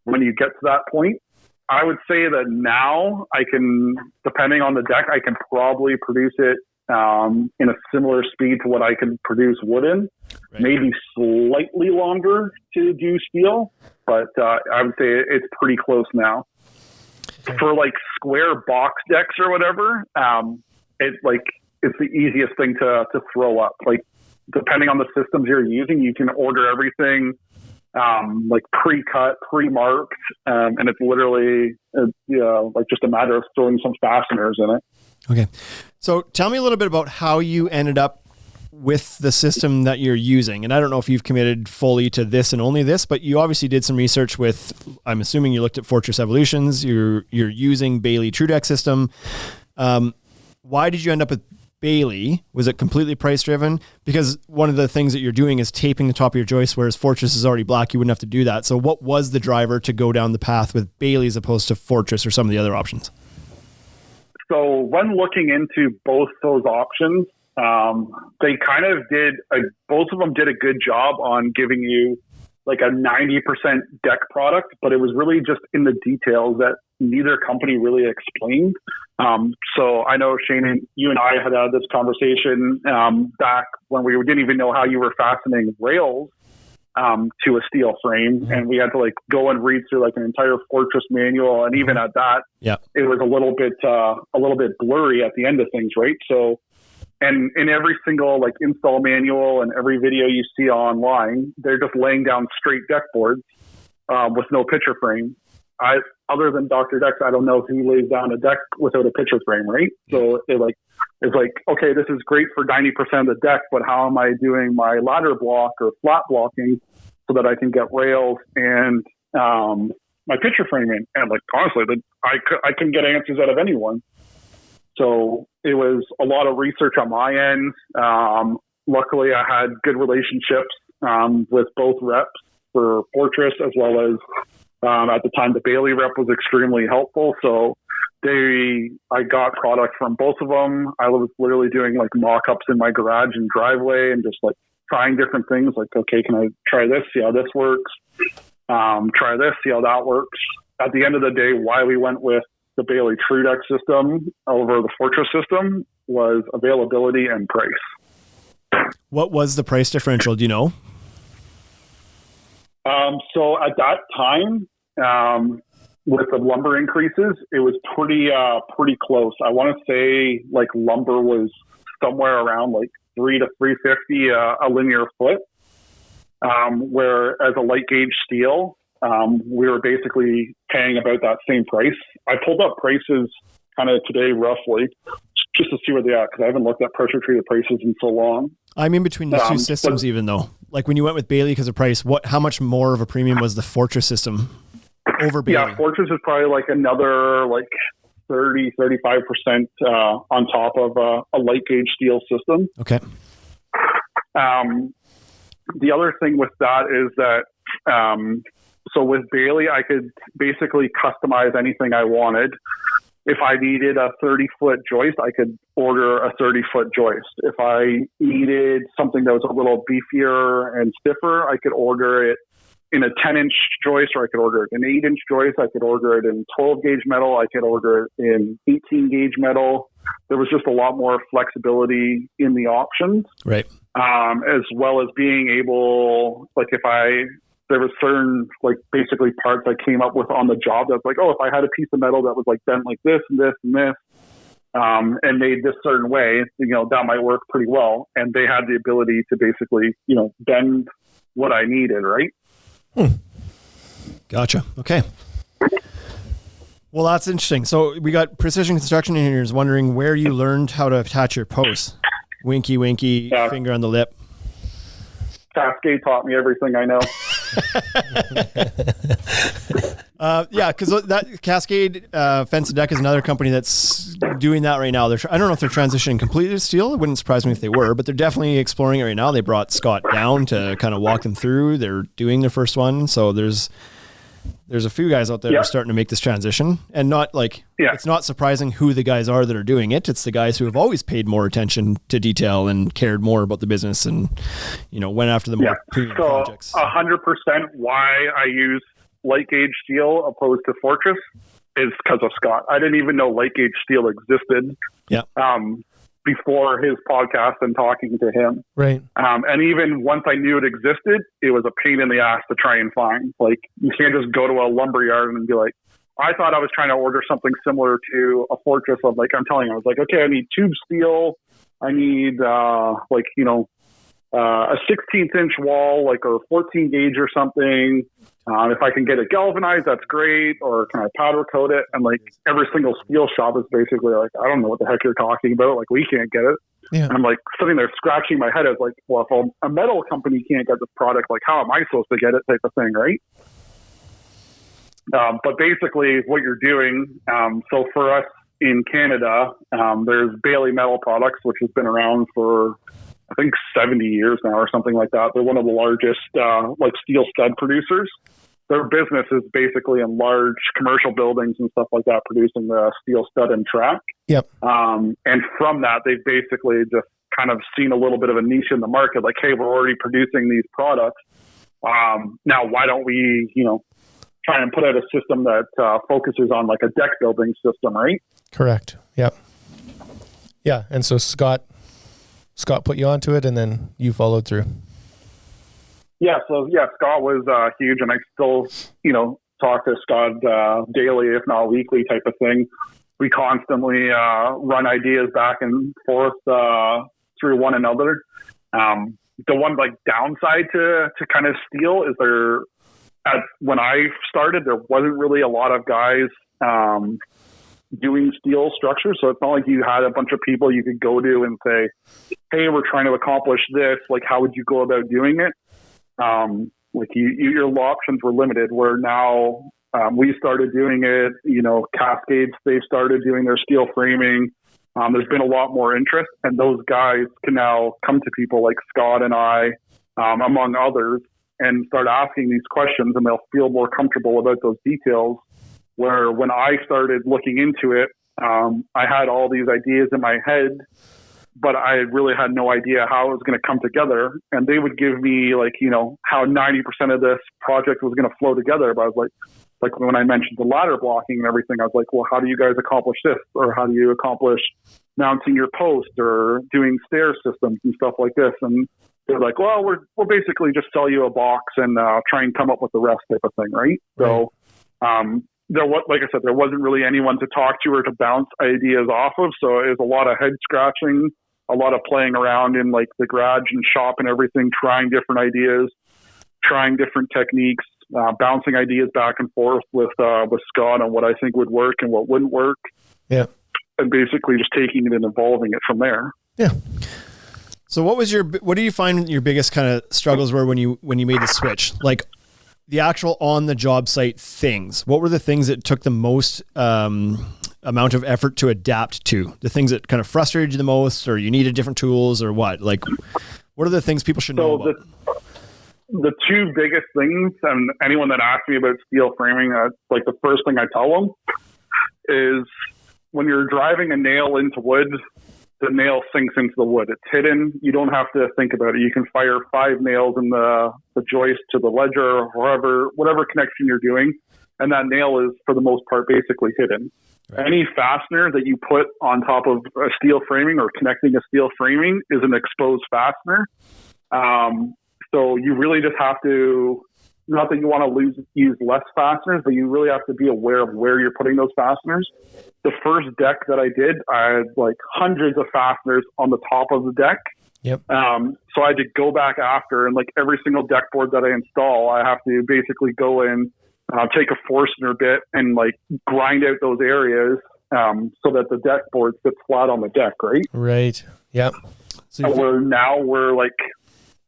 when you get to that point. I would say that now I can, depending on the deck, I can probably produce it in a similar speed to what I can produce wood in. Right. Maybe slightly longer to do steel, but I would say it's pretty close now. Okay. For like square box decks or whatever, it's the easiest thing to throw up. Like depending on the systems you're using, you can order everything like pre-cut, pre-marked, and it's literally like just a matter of throwing some fasteners in it. Okay. So tell me a little bit about how you ended up with the system that you're using. And I don't know if you've committed fully to this and only this, but you obviously did some research with, I'm assuming you looked at Fortress Evolutions, you're using Bailey TrueDeck system. Why did you end up with Bailey? Was it completely price driven? Because one of the things that you're doing is taping the top of your joist, whereas Fortress is already black. You wouldn't have to do that. So what was the driver to go down the path with Bailey as opposed to Fortress or some of the other options? So when looking into both those options, they kind of both of them did a good job on giving you like a 90% deck product, but it was really just in the details that neither company really explained. So I know, Shane, and you and I had this conversation back when we didn't even know how you were fastening rails to a steel frame, and we had to like go and read through like an entire Fortress manual, and even at that, it was a little bit blurry at the end of things, right? So, and in every single like install manual and every video you see online, they're just laying down straight deck boards with no picture frame. Other than Dr. Decks, I don't know if he lays down a deck without a picture frame, right? So it's like, okay, this is great for 90% of the deck, but how am I doing my ladder block or flat blocking so that I can get rails and my picture frame in? And like, honestly, I couldn't get answers out of anyone. So it was a lot of research on my end. Luckily, I had good relationships with both reps for Fortress, as well as at the time the Bailey rep was extremely helpful. So I got product from both of them. I was literally doing like mock-ups in my garage and driveway and just like trying different things. Like, okay, can I try this? See how this works. Try this, see how that works. At the end of the day, why we went with the Bailey True Deck system over the Fortress system was availability and price. What was the price differential? Do you know? So at that time, with the lumber increases, it was pretty close. I want to say like lumber was somewhere around like $300 to $350 a linear foot. Whereas a light gauge steel, we were basically paying about that same price. I pulled up prices kind of today roughly just to see where they are, because I haven't looked at pressure treated prices in so long. I'm in between the two systems, even though, like when you went with Bailey because of price, how much more of a premium was the Fortress system over Bailey? Yeah, Fortress is probably like another like 30, 35% on top of a light gauge steel system. Okay. The other thing with that is that, so with Bailey, I could basically customize anything I wanted. If I needed a 30-foot joist, I could order a 30-foot joist. If I needed something that was a little beefier and stiffer, I could order it in a 10-inch joist, or I could order it in an 8-inch joist. I could order it in 12-gauge metal. I could order it in 18-gauge metal. There was just a lot more flexibility in the options. Right. As well as being able, like there was certain like basically parts I came up with on the job that's like, oh, if I had a piece of metal that was like bent like this and this and this, and made this certain way, that might work pretty well. And they had the ability to basically, bend what I needed, right? Gotcha. Okay. Well, that's interesting. So we got precision construction engineers wondering where you learned how to attach your posts. Winky, finger on the lip. Cascade taught me everything I know. Because that Cascade Fence and Deck is another company that's doing that right now. I don't know if they're transitioning completely to steel. It wouldn't surprise me if they were, but they're definitely exploring it right now. They brought Scott down to kind of walk them through. They're doing their first one. So there's a few guys out there that are starting to make this transition, and it's not surprising who the guys are that are doing it. It's the guys who have always paid more attention to detail and cared more about the business and, went after the more premium projects. 100% why I use light gauge steel opposed to Fortress is because of Scott. I didn't even know light gauge steel existed. Yeah. Before his podcast and talking to him. Right. And even once I knew it existed, it was a pain in the ass to try and find. Like, you can't just go to a lumber yard and be like, I thought I was trying to order something similar to a Fortress of like, I'm telling you, I was like, okay, I need tube steel. I need, a 16th inch wall, like a 14 gauge or something. If I can get it galvanized, that's great. Or can I powder coat it? And like every single steel shop is basically like, I don't know what the heck you're talking about. Like, we can't get it. Yeah. And I'm like sitting there scratching my head. I was like, well, if a metal company can't get this product, like how am I supposed to get it, type of thing, right? But basically what you're doing, so for us in Canada, there's Bailey Metal Products, which has been around for, I think 70 years now or something like that. They're one of the largest steel stud producers. Their business is basically in large commercial buildings and stuff like that, producing the steel stud and track. Yep. And from that, they've basically just kind of seen a little bit of a niche in the market. Like, hey, we're already producing these products. Now, why don't we, try and put out a system that focuses on like a deck building system, right? Correct. Yep. Yeah. And so Scott put you onto it, and then you followed through. Yeah. So Scott was huge, and I still, talk to Scott daily, if not weekly, type of thing. We constantly run ideas back and forth through one another. The one like downside to kind of steel is when I started, there wasn't really a lot of guys doing steel structures. So it's not like you had a bunch of people you could go to and say, hey, we're trying to accomplish this. Like, how would you go about doing it? Your options were limited, where now we started doing it, Cascades, they started doing their steel framing. There's been a lot more interest, and those guys can now come to people like Scott and I, among others, and start asking these questions, and they'll feel more comfortable about those details. Where when I started looking into it, I had all these ideas in my head, but I really had no idea how it was going to come together. And they would give me like, how 90% of this project was going to flow together. But I was like when I mentioned the ladder blocking and everything, I was like, well, how do you guys accomplish this? Or how do you accomplish mounting your post or doing stair systems and stuff like this? And they're like, well, we'll basically just sell you a box and try and come up with the rest type of thing, right? So like I said, there wasn't really anyone to talk to or to bounce ideas off of. So it was a lot of head scratching, a lot of playing around in like the garage and shop and everything, trying different ideas, trying different techniques, bouncing ideas back and forth with Scott on what I think would work and what wouldn't work. Yeah. And basically just taking it and evolving it from there. Yeah. So what do you find your biggest kind of struggles were when you made the switch? Like the actual on the job site things, what were the things that took the most amount of effort to adapt to? The things that kind of frustrated you the most, or you needed different tools, or what? Like, what are the things people should know about? The two biggest things, and anyone that asks me about steel framing, like the first thing I tell them is when you're driving a nail into wood, the nail sinks into the wood. It's hidden. You don't have to think about it. You can fire 5 nails in the joist to the ledger or whatever connection you're doing, and that nail is, for the most part, basically hidden. Right. Any fastener that you put on top of a steel framing or connecting a steel framing is an exposed fastener. So you really just have to, not that you want to use less fasteners, but you really have to be aware of where you're putting those fasteners. The first deck that I did, I had like hundreds of fasteners on the top of the deck. Yep. So I had to go back after, and like every single deck board that I install, I have to basically go in, take a Forstner bit and like grind out those areas so that the deck board sits flat on the deck, right? Right. Yep. So we're like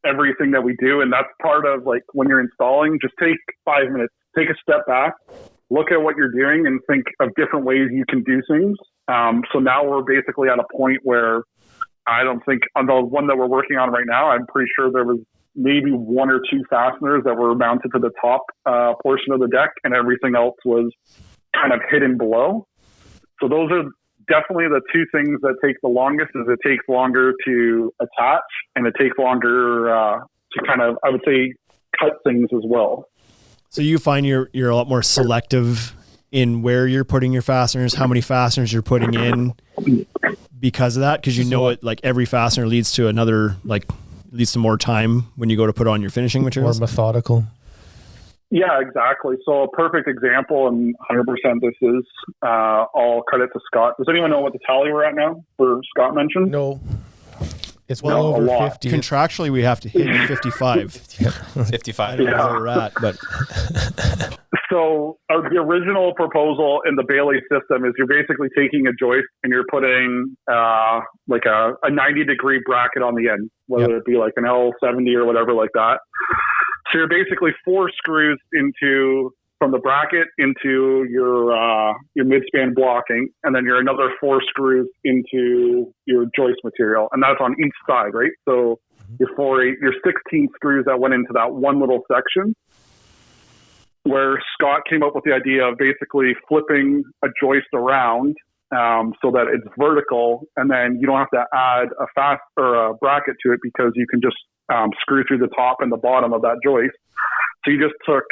everything that we do, and that's part of like when you're installing, just take 5 minutes, take a step back, look at what you're doing and think of different ways you can do things. So now we're basically at a point where I don't think on the one that we're working on right now, I'm pretty sure there was maybe 1 or 2 fasteners that were mounted to the top portion of the deck, and everything else was kind of hidden below. So those are definitely the 2 things that take the longest. Is it takes longer to attach, and it takes longer to kind of, I would say, cut things as well. So you find you're a lot more selective in where you're putting your fasteners, how many fasteners you're putting in because of that? Because you know it, like every fastener leads to another, like leads to more time when you go to put on your finishing materials. More methodical. Yeah, exactly. So a perfect example, and 100% this is all credit to Scott. Does anyone know what the tally we're at now for Scott mentioned? No. It's well over 50. Contractually, we have to hit 55. 55. I don't know where we're at, but so the original proposal in the Bailey system is you're basically taking a joist and you're putting like a 90-degree bracket on the end, whether it be like an L70 or whatever like that. So you're basically 4 screws from the bracket into your midspan blocking, and then you're another 4 screws into your joist material, and that's on each side, right? So your 16 screws that went into that one little section, where Scott came up with the idea of basically flipping a joist around so that it's vertical, and then you don't have to add a bracket to it because you can just screw through the top and the bottom of that joist. So you just took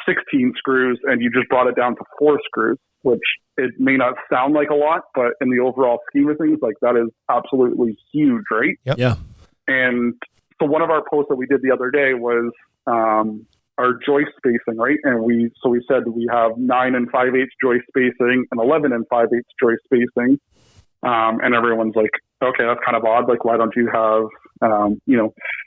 16 screws and you just brought it down to 4 screws, which it may not sound like a lot, but in the overall scheme of things, like that is absolutely huge, right? Yep. Yeah. And so one of our posts that we did the other day was our joist spacing, right? And we said we have 9 5/8 joist spacing and 11 5/8 joist spacing. And everyone's like, okay, that's kind of odd. Like, why don't you have,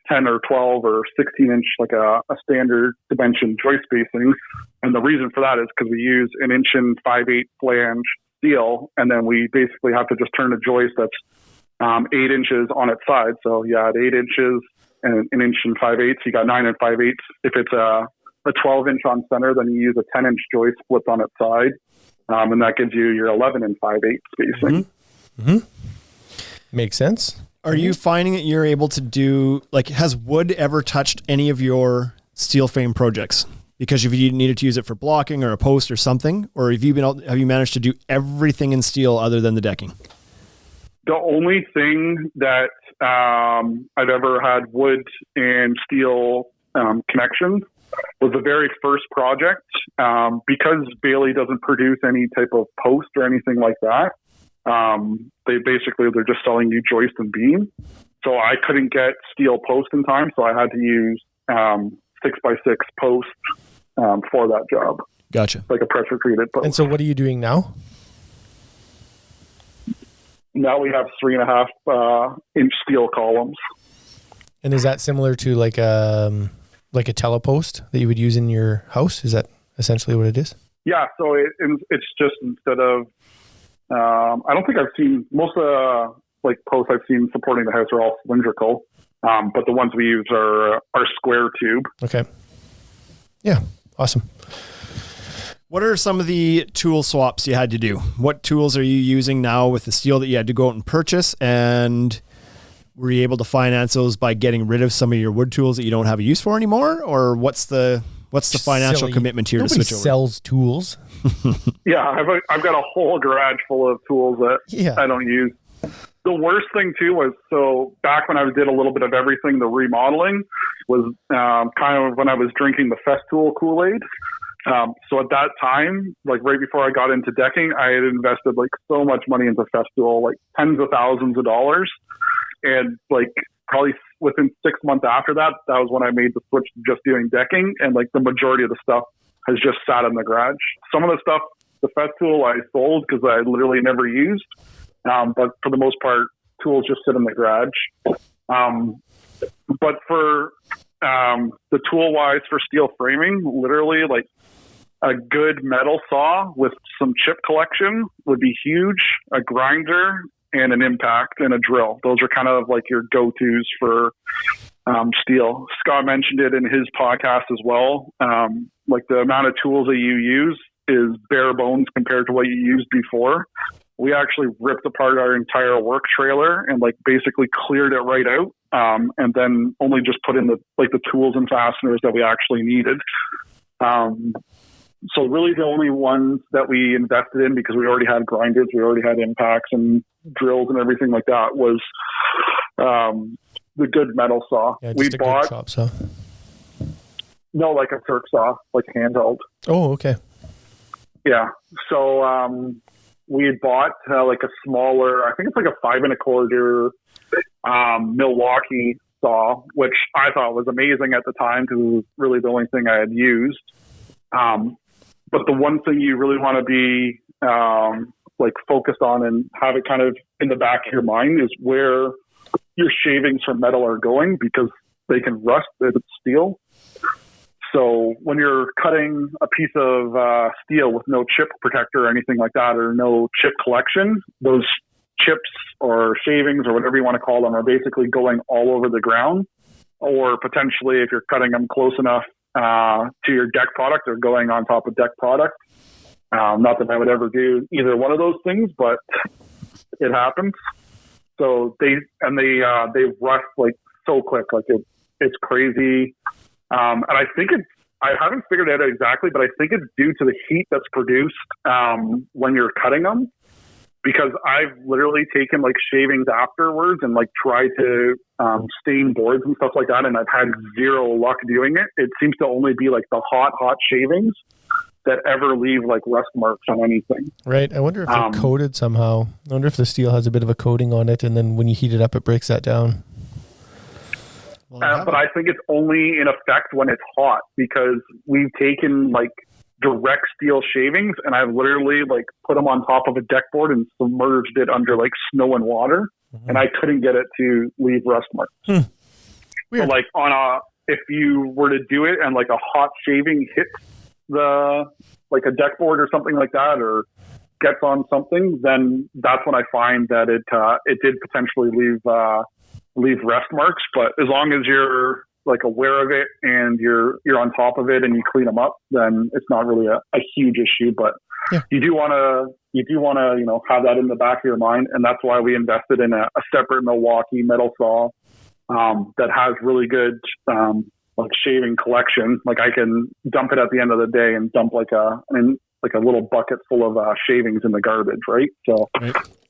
10 or 12 or 16 inch, like a standard dimension joist spacing? And the reason for that is because we use 1 5/8 flange steel. And then we basically have to just turn a joist that's 8 inches on its side. So yeah, at 8 inches and 1 5/8, you got 9 5/8. If it's a 12 inch on center, then you use a 10 inch joist flipped on its side. And that gives you your 11 5/8 spacing. Makes sense. Are you finding that you're able to do, like, has wood ever touched any of your steel frame projects? Because if you needed to use it for blocking or a post or something, or have you managed to do everything in steel other than the decking? The only thing that I've ever had wood and steel connections was the very first project. Because Bailey doesn't produce any type of post or anything like that, they're just selling you joist and beam. So I couldn't get steel post in time, so I had to use 6x6 post for that job. Gotcha. Like a pressure treated post. And so what are you doing now? Now we have 3.5 inch steel columns. And is that similar to like a telepost that you would use in your house? Is that essentially what it is? Yeah. So it's just instead of, I don't think I've seen most of the posts I've seen supporting the house are all cylindrical. But the ones we use are square tube. Okay. Yeah. Awesome. What are some of the tool swaps you had to do? What tools are you using now with the steel that you had to go out and purchase? And were you able to finance those by getting rid of some of your wood tools that you don't have a use for anymore? Or what's the financial commitment here Nobody to switch over? sells tools. Yeah, I've got a whole garage full of tools that I don't use. The worst thing too was, so back when I did a little bit of everything, the remodeling was kind of when I was drinking the Festool Kool-Aid. So at that time, like right before I got into decking, I had invested like so much money into Festool, like tens of thousands of dollars. And like probably within 6 months after that, that was when I made the switch to just doing decking. And like the majority of the stuff has just sat in the garage. Some of the stuff, the Festool, I sold because I literally never used. But for the most part, tools just sit in the garage. But for the tool wise for steel framing, literally like a good metal saw with some chip collection would be huge. A grinder and an impact and a drill. Those are kind of like your go-tos for steel. Scott mentioned it in his podcast as well. Like the amount of tools that you use is bare bones compared to what you used before. We actually ripped apart our entire work trailer and like basically cleared it right out. And then only just put in the tools and fasteners that we actually needed. So really the only ones that we invested in, because we already had grinders, we already had impacts and drills and everything like that, was the good metal saw. Yeah, we just a bought good chop saw. No, like a Turk saw, like handheld. Oh, okay. Yeah. So we had bought like a smaller, I think it's like a 5 1/4 Milwaukee saw, which I thought was amazing at the time because it was really the only thing I had used. But the one thing you really want to be like focused on and have it kind of in the back of your mind is where your shavings from metal are going, because they can rust if it's steel. So when you're cutting a piece of steel with no chip protector or anything like that, or no chip collection, those chips or shavings or whatever you want to call them are basically going all over the ground, or potentially if you're cutting them close enough to your deck product, or going on top of deck product. Not that I would ever do either one of those things, but it happens. So they rust like so quick, like it's crazy. And I think I haven't figured it out exactly, but I think it's due to the heat that's produced when you're cutting them. because I've literally taken like shavings afterwards and like tried to stain boards and stuff like that, and I've had zero luck doing it. It seems to only be like the hot shavings that ever leave like rust marks on anything. Right. I wonder if they're coated somehow. I wonder if the steel has a bit of a coating on it, and then when you heat it up, it breaks that down. Well, but I think it's only in effect when it's hot, because we've taken like direct steel shavings and I've literally like put them on top of a deck board and submerged it under like snow and water, and I couldn't get it to leave rust marks. Weird. So like if you were to do it and like a hot shaving hits like a deck board or something like that, or gets on something, then that's when I find that it did potentially leave rust marks. But as long as you're like aware of it and you're on top of it and you clean them up, then it's not really a huge issue. But you do want to have that in the back of your mind, and that's why we invested in a separate Milwaukee metal saw that has really good like shaving collection. Like I can dump it at the end of the day and dump like a little bucket full of shavings in the garbage, right? So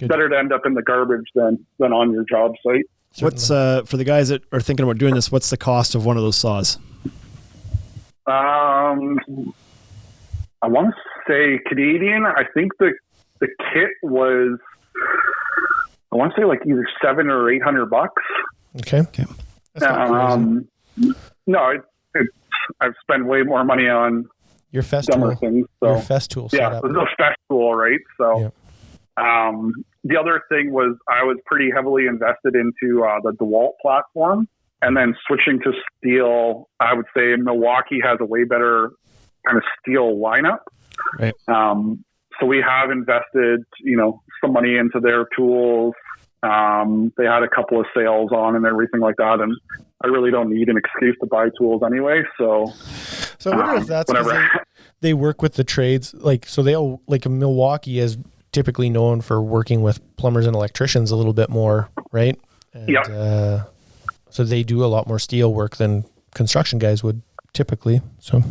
better to end up in the garbage than on your job site. What's for the guys that are thinking about doing this, what's the cost of one of those saws? I want to say Canadian. I think the kit was, I want to say like either $700 or $800. Okay. That's not no, I've spent way more money on your dumber things. So. Your Festool yeah, setup. it was a Festool, right? So the other thing was I was pretty heavily invested into the DeWalt platform, and then switching to steel. I would say Milwaukee has a way better kind of steel lineup. Right. So we have invested, some money into their tools. They had a couple of sales on and everything like that, and I really don't need an excuse to buy tools anyway. So I wonder if that's because they work with the trades. Like, so they'll, like Milwaukee is typically known for working with plumbers and electricians a little bit more, right? And, so they do a lot more steel work than construction guys would typically. So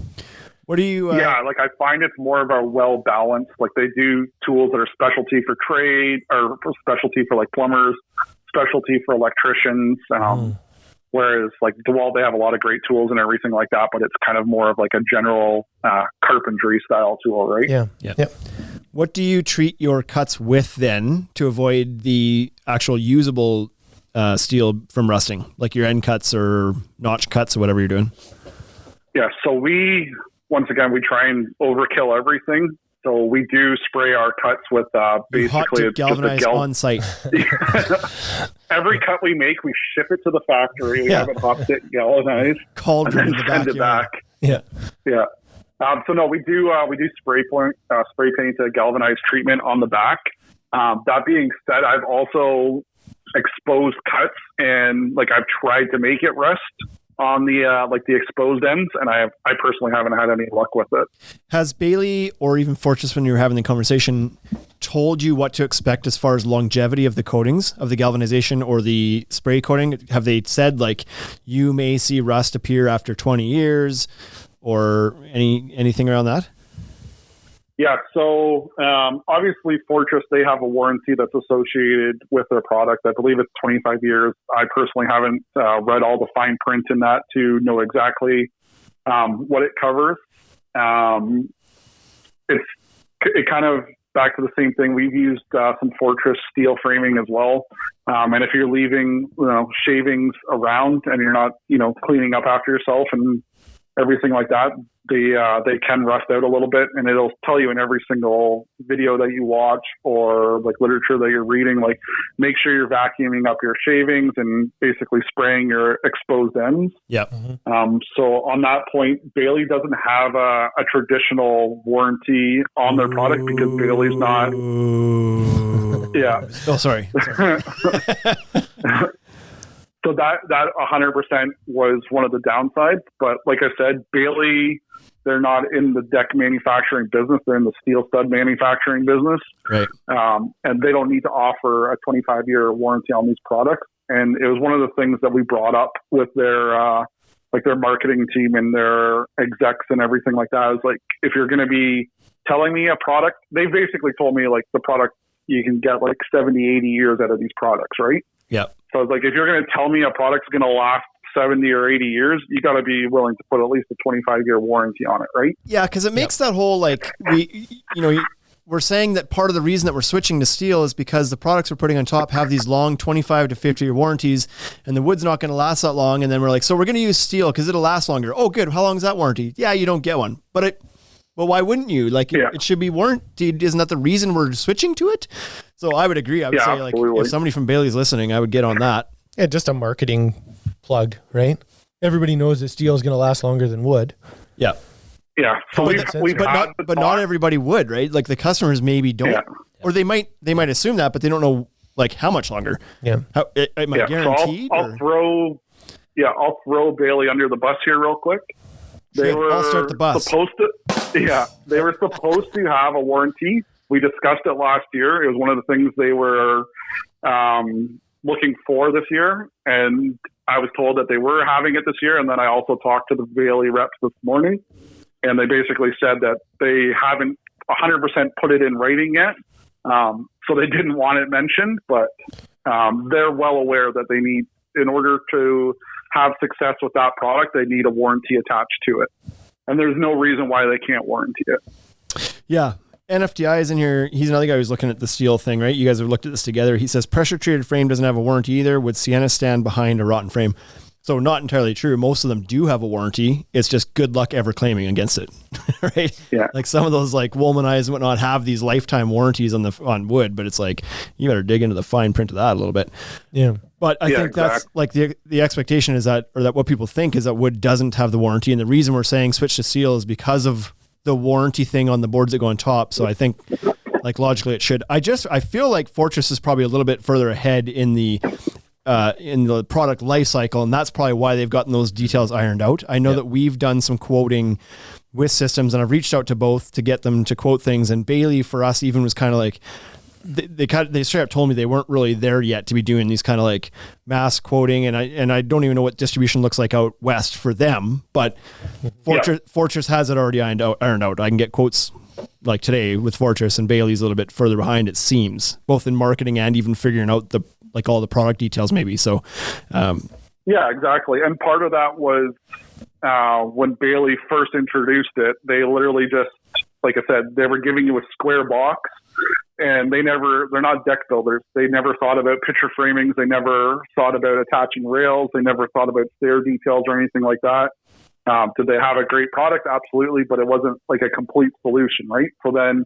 what do you... like I find it's more of a well-balanced, like they do tools that are specialty for trade or for specialty for like plumbers, specialty for electricians. Whereas like DeWalt, they have a lot of great tools and everything like that, but it's kind of more of like a general carpentry style tool, right? Yeah. What do you treat your cuts with then to avoid the actual usable steel from rusting, like your end cuts or notch cuts or whatever you're doing? Yeah. So once again, we try and overkill everything. So we do spray our cuts with basically it's galvanize on site. Every cut we make, we ship it to the factory. We have it hot sit galvanized, cauldron and in the send it back. Yeah. So no, we do spray paint a galvanized treatment on the back. That being said, I've also exposed cuts, and like I've tried to make it rust on the exposed ends, and I personally haven't had any luck with it. Has Bailey or even Fortress, when you were having the conversation, told you what to expect as far as longevity of the coatings, of the galvanization or the spray coating? Have they said like you may see rust appear after 20 years or anything around that? Yeah, so obviously Fortress, they have a warranty that's associated with their product. I believe it's 25 years. I personally haven't read all the fine print in that to know exactly what it covers. It kind of back to the same thing. We've used some Fortress steel framing as well. And if you're leaving shavings around and you're not cleaning up after yourself and everything like that, they can rust out a little bit, and it'll tell you in every single video that you watch or like literature that you're reading, like make sure you're vacuuming up your shavings and basically spraying your exposed ends. Yep. So on that point, Bailey doesn't have a traditional warranty on their product because Bailey's not. Yeah. Oh, sorry. So that 100% was one of the downsides. But like I said, Bailey, they're not in the deck manufacturing business. They're in the steel stud manufacturing business. Right. And they don't need to offer a 25-year warranty on these products. And it was one of the things that we brought up with their marketing team and their execs and everything like that. Is like, if you're going to be telling me a product, they basically told me like the product you can get like 70, 80 years out of these products, right? Yeah. So it's like, if you're going to tell me a product's going to last 70 or 80 years, you got to be willing to put at least a 25-year warranty on it, right? Yeah, because it makes that whole, like, we're saying that part of the reason that we're switching to steel is because the products we're putting on top have these long 25 to 50-year warranties, and the wood's not going to last that long. And then we're like, so we're going to use steel because it'll last longer. Oh, good. How long is that warranty? Yeah, you don't get one. But why wouldn't you? Like, it should be warranted. Isn't that the reason we're switching to it? So I would agree. I would say, like, if somebody from Bailey's listening, I would get on that. Yeah, just a marketing plug, right? Everybody knows that steel is going to last longer than wood. Yeah. Yeah. So but not everybody would, right? Like, the customers maybe don't, or they might assume that, but they don't know, like, how much longer. Yeah. Am I guaranteed? So I'll throw Bailey under the bus here real quick. I'll start the bus. They were supposed to have a warranty. We discussed it last year. It was one of the things they were looking for this year, and I was told that they were having it this year. And then I also talked to the Bailey reps this morning, and they basically said that they haven't 100% put it in writing yet. So they didn't want it mentioned, but they're well aware that they need, in order to have success with that product, they need a warranty attached to it. And there's no reason why they can't warranty it. Yeah. NFDI is in here. He's another guy who's looking at the steel thing, right? You guys have looked at this together. He says pressure treated frame doesn't have a warranty either. Would Sienna stand behind a rotten frame? So not entirely true. Most of them do have a warranty. It's just good luck ever claiming against it, right? Yeah. Like some of those, like Woolmanize and whatnot, have these lifetime warranties on wood, but it's like, you better dig into the fine print of that a little bit. Yeah. But I think that's like the expectation is that, or that what people think is that wood doesn't have the warranty. And the reason we're saying switch to steel is because of the warranty thing on the boards that go on top. So I think, like, logically it should. I feel like Fortress is probably a little bit further ahead in the product life cycle, and that's probably why they've gotten those details ironed out. I know that we've done some quoting with systems, and I've reached out to both to get them to quote things. And Bailey, for us, even was kind of like, they straight up told me they weren't really there yet to be doing these kind of like mass quoting, and I don't even know what distribution looks like out west for them, but Fortress has it already ironed out. I can get quotes like today with Fortress, and Bailey's a little bit further behind, it seems, both in marketing and even figuring out all the product details maybe. So yeah, exactly. And part of that was when Bailey first introduced it, they literally just, like I said, they were giving you a square box, and they're not deck builders. They never thought about picture framings. They never thought about attaching rails. They never thought about stair details or anything like that. Did they have a great product? Absolutely. But it wasn't like a complete solution, right? So then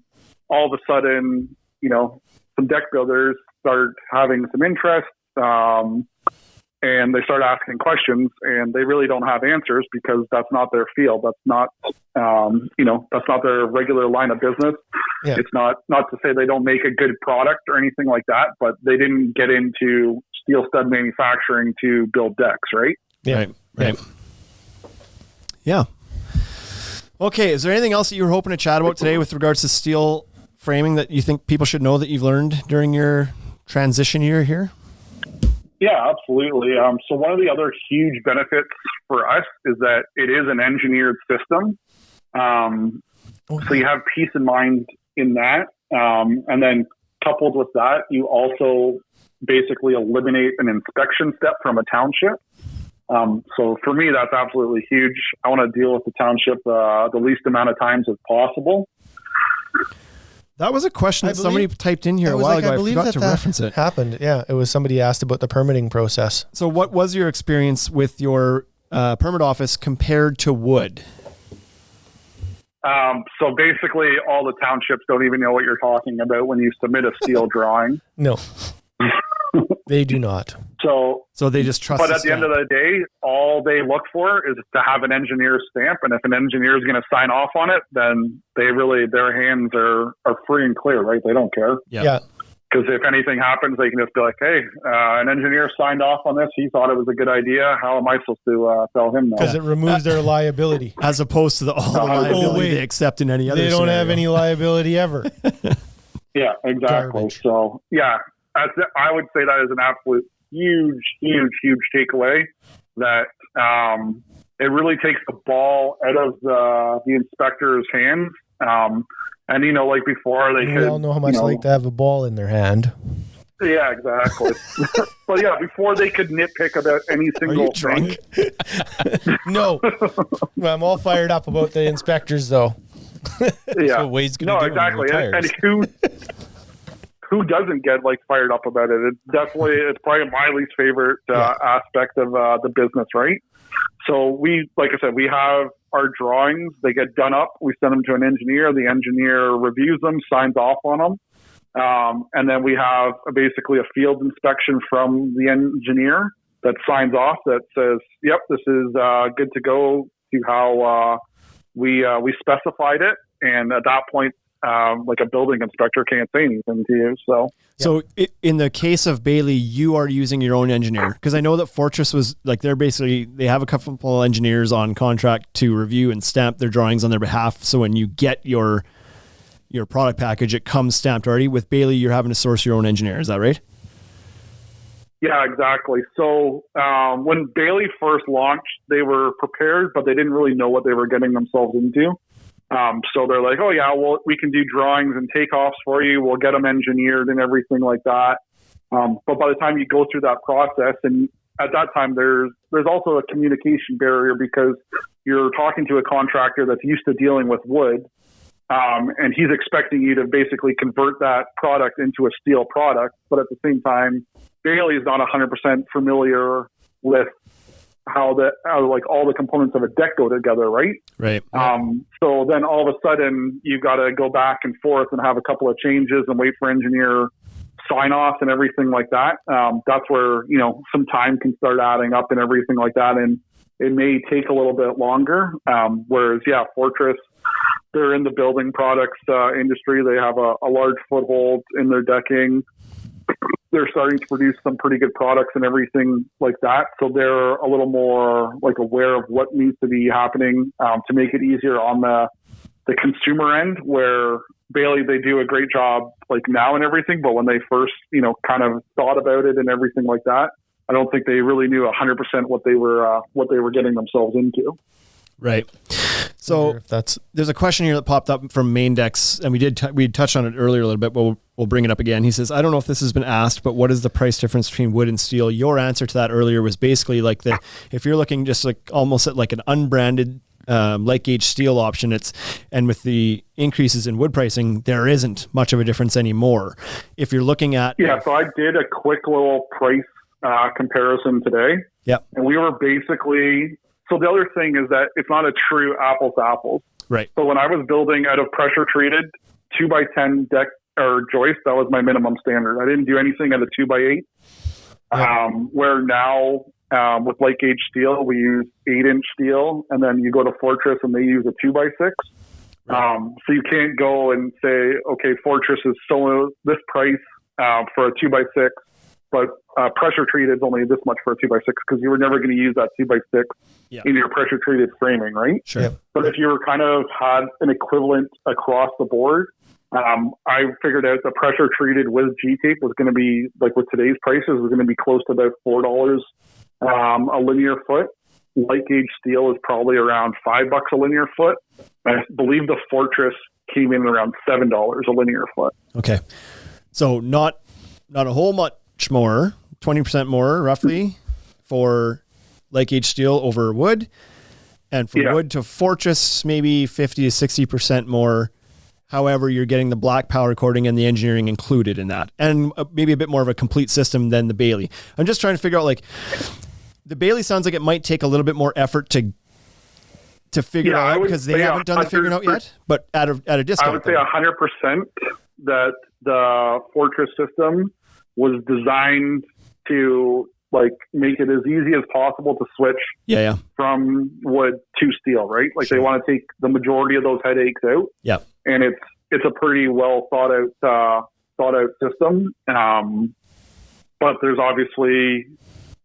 all of a sudden, some deck builders start having some interest, and they start asking questions, and they really don't have answers because that's not their field. That's not, that's not their regular line of business. Yeah. It's not to say they don't make a good product or anything like that, but they didn't get into steel stud manufacturing to build decks, right? Yeah. Right. Yeah. Okay. Is there anything else that you were hoping to chat about today with regards to steel framing that you think people should know that you've learned during your transition year here? Yeah, absolutely. So one of the other huge benefits for us is that it is an engineered system. So you have peace of mind in that. And then coupled with that, you also basically eliminate an inspection step from a township. So for me, that's absolutely huge. I want to deal with the township the least amount of times as possible. That was a question that somebody typed in here a while ago. I forgot to reference it. Happened. Yeah. It was somebody asked about the permitting process. So what was your experience with your permit office compared to wood? So basically all the townships don't even know what you're talking about when you submit a steel drawing. No, they do not. So they just trust. But at the end of the day, all they look for is to have an engineer's stamp. And if an engineer is going to sign off on it, then their hands are free and clear, right? They don't care. Yeah. Because if anything happens, they can just be like, hey, an engineer signed off on this. He thought it was a good idea. How am I supposed to tell him no? Because it removes their liability. As opposed to all the liability they accept in any other They don't scenario. have any liability ever. Yeah, exactly. Garbage. So, yeah, I would say that is an absolute huge takeaway, that it really takes the ball out of the inspector's hands. And, like before they We could, all know how much like to have a ball in their hand. Yeah, exactly. But yeah, before they could nitpick about any single thing. No. I'm all fired up about the inspectors, though. Yeah. what Wade's gonna do exactly. when he retires. And who doesn't get fired up about it? It's probably my least favorite aspect of the business, right? So we, like I said, we have our drawings. They get done up. We send them to an engineer. The engineer reviews them, signs off on them. And then we have basically a field inspection from the engineer that signs off that says, yep, this is good to go to how we specified it. And at that point, a building inspector can't say anything to you. So in the case of Bailey, you are using your own engineer, because I know that Fortress was they have a couple engineers on contract to review and stamp their drawings on their behalf. So when you get your product package, it comes stamped already. With Bailey, you're having to source your own engineer. Is that right? Yeah, exactly. So when Bailey first launched, they were prepared, but they didn't really know what they were getting themselves into. So they're like, oh yeah, well, we can do drawings and takeoffs for you. We'll get them engineered and everything like that. But by the time you go through that process, and at that time, there's also a communication barrier, because you're talking to a contractor that's used to dealing with wood. And he's expecting you to basically convert that product into a steel product. But at the same time, Bailey is not 100% familiar with how all the components of a deck go together, right? Right. So then all of a sudden you've got to go back and forth and have a couple of changes and wait for engineer sign off and everything like that. That's where, some time can start adding up and everything like that. And it may take a little bit longer. Whereas, Fortress, they're in the building products industry. They have a large foothold in their decking. They're starting to produce some pretty good products and everything like that. So they're a little more aware of what needs to be happening to make it easier on the consumer end, where Bailey, they do a great job now and everything. But when they first, kind of thought about it and everything like that, I don't think they really knew 100% what they were getting themselves into. Right. So there's a question here that popped up from Main Decks, and we touched on it earlier a little bit, but we'll bring it up again. He says, I don't know if this has been asked, but what is the price difference between wood and steel? Your answer to that earlier was basically if you're looking just almost at an unbranded light gauge steel option, and with the increases in wood pricing, there isn't much of a difference anymore. If you're looking at so I did a quick little price comparison today. Yeah, and we were basically. So the other thing is that it's not a true apples to apples. Right. So when I was building out of pressure treated 2x10 deck or joist, that was my minimum standard. I didn't do anything at a 2x8. Yeah. Where now with light gauge steel, we use 8-inch steel, and then you go to Fortress and they use a 2x6. Right. So you can't go and say, okay, Fortress is so this price for a 2x6. But pressure treated is only this much for a 2x6, because you were never going to use that 2x6 in your pressure treated framing, right? Sure. Yep. But if you were kind of had an equivalent across the board, I figured out the pressure treated with G-tape was going to be, with today's prices, was going to be close to about $4 a linear foot. Light gauge steel is probably around $5 a linear foot. I believe the Fortress came in around $7 a linear foot. Okay. So not a whole much more, 20% more roughly for light gauge steel over wood, and from wood to Fortress maybe 50 to 60% more. However, you're getting the black powder coating and the engineering included in that, and maybe a bit more of a complete system than the Bailey. I'm just trying to figure out, the Bailey sounds like it might take a little bit more effort to figure out, because they haven't done the figuring out yet, but at a discount. I would say 100% that the Fortress system was designed to make it as easy as possible to switch from wood to steel, right? They want to take the majority of those headaches out. Yeah. And it's a pretty well thought out system. But there's obviously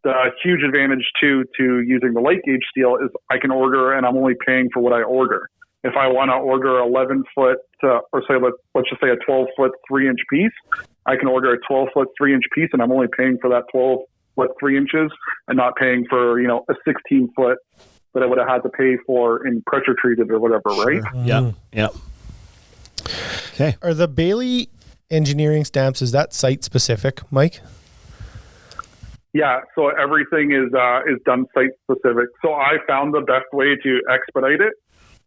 the huge advantage to using the light gauge steel is I can order, and I'm only paying for what I order. If I want to order 11 foot, or say, let's just say a 12 foot 3-inch piece, I can order a 12 foot 3-inch piece, and I'm only paying for that 12 foot 3 inches, and not paying for, a 16 foot that I would have had to pay for in pressure treated or whatever, right? Yeah. Yeah. Okay. Are the Bailey engineering stamps, is that site specific, Mike? Yeah, so everything is done site specific. So I found the best way to expedite it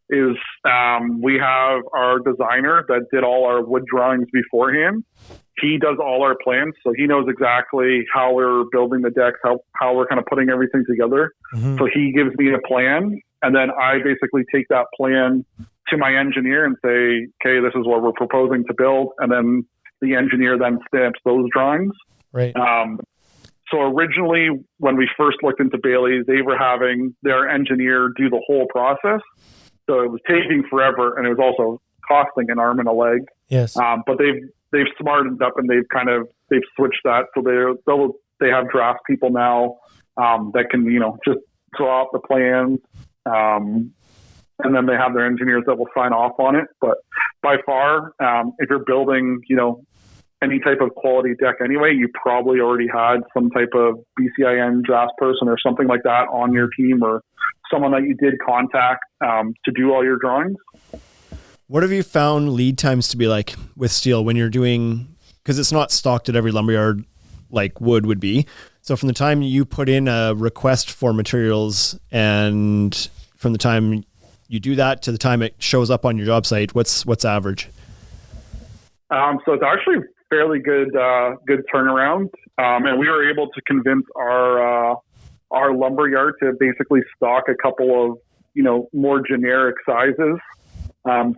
is we have our designer that did all our wood drawings beforehand. He does all our plans, so he knows exactly how we're building the decks, how we're kind of putting everything together. Mm-hmm. So he gives me a plan, and then I basically take that plan to my engineer and say, okay, this is what we're proposing to build, and then the engineer then stamps those drawings. Right. So originally, when we first looked into Bailey, they were having their engineer do the whole process. So it was taking forever, and it was also costing an arm and a leg. Yes. But they've smartened up, and they've switched that. So they have draft people now that can just draw up the plans, and then they have their engineers that will sign off on it. But by far, if you're building any type of quality deck anyway, you probably already had some type of BCIN draft person or something like that on your team, or someone that you did contact to do all your drawings. What have you found lead times to be like with steel when you're doing, because it's not stocked at every lumberyard like wood would be. So from the time you put in a request for materials and from the time you do that to the time it shows up on your job site, what's average? So it's actually fairly good turnaround. And we were able to convince our lumberyard to basically stock a couple of, more generic sizes,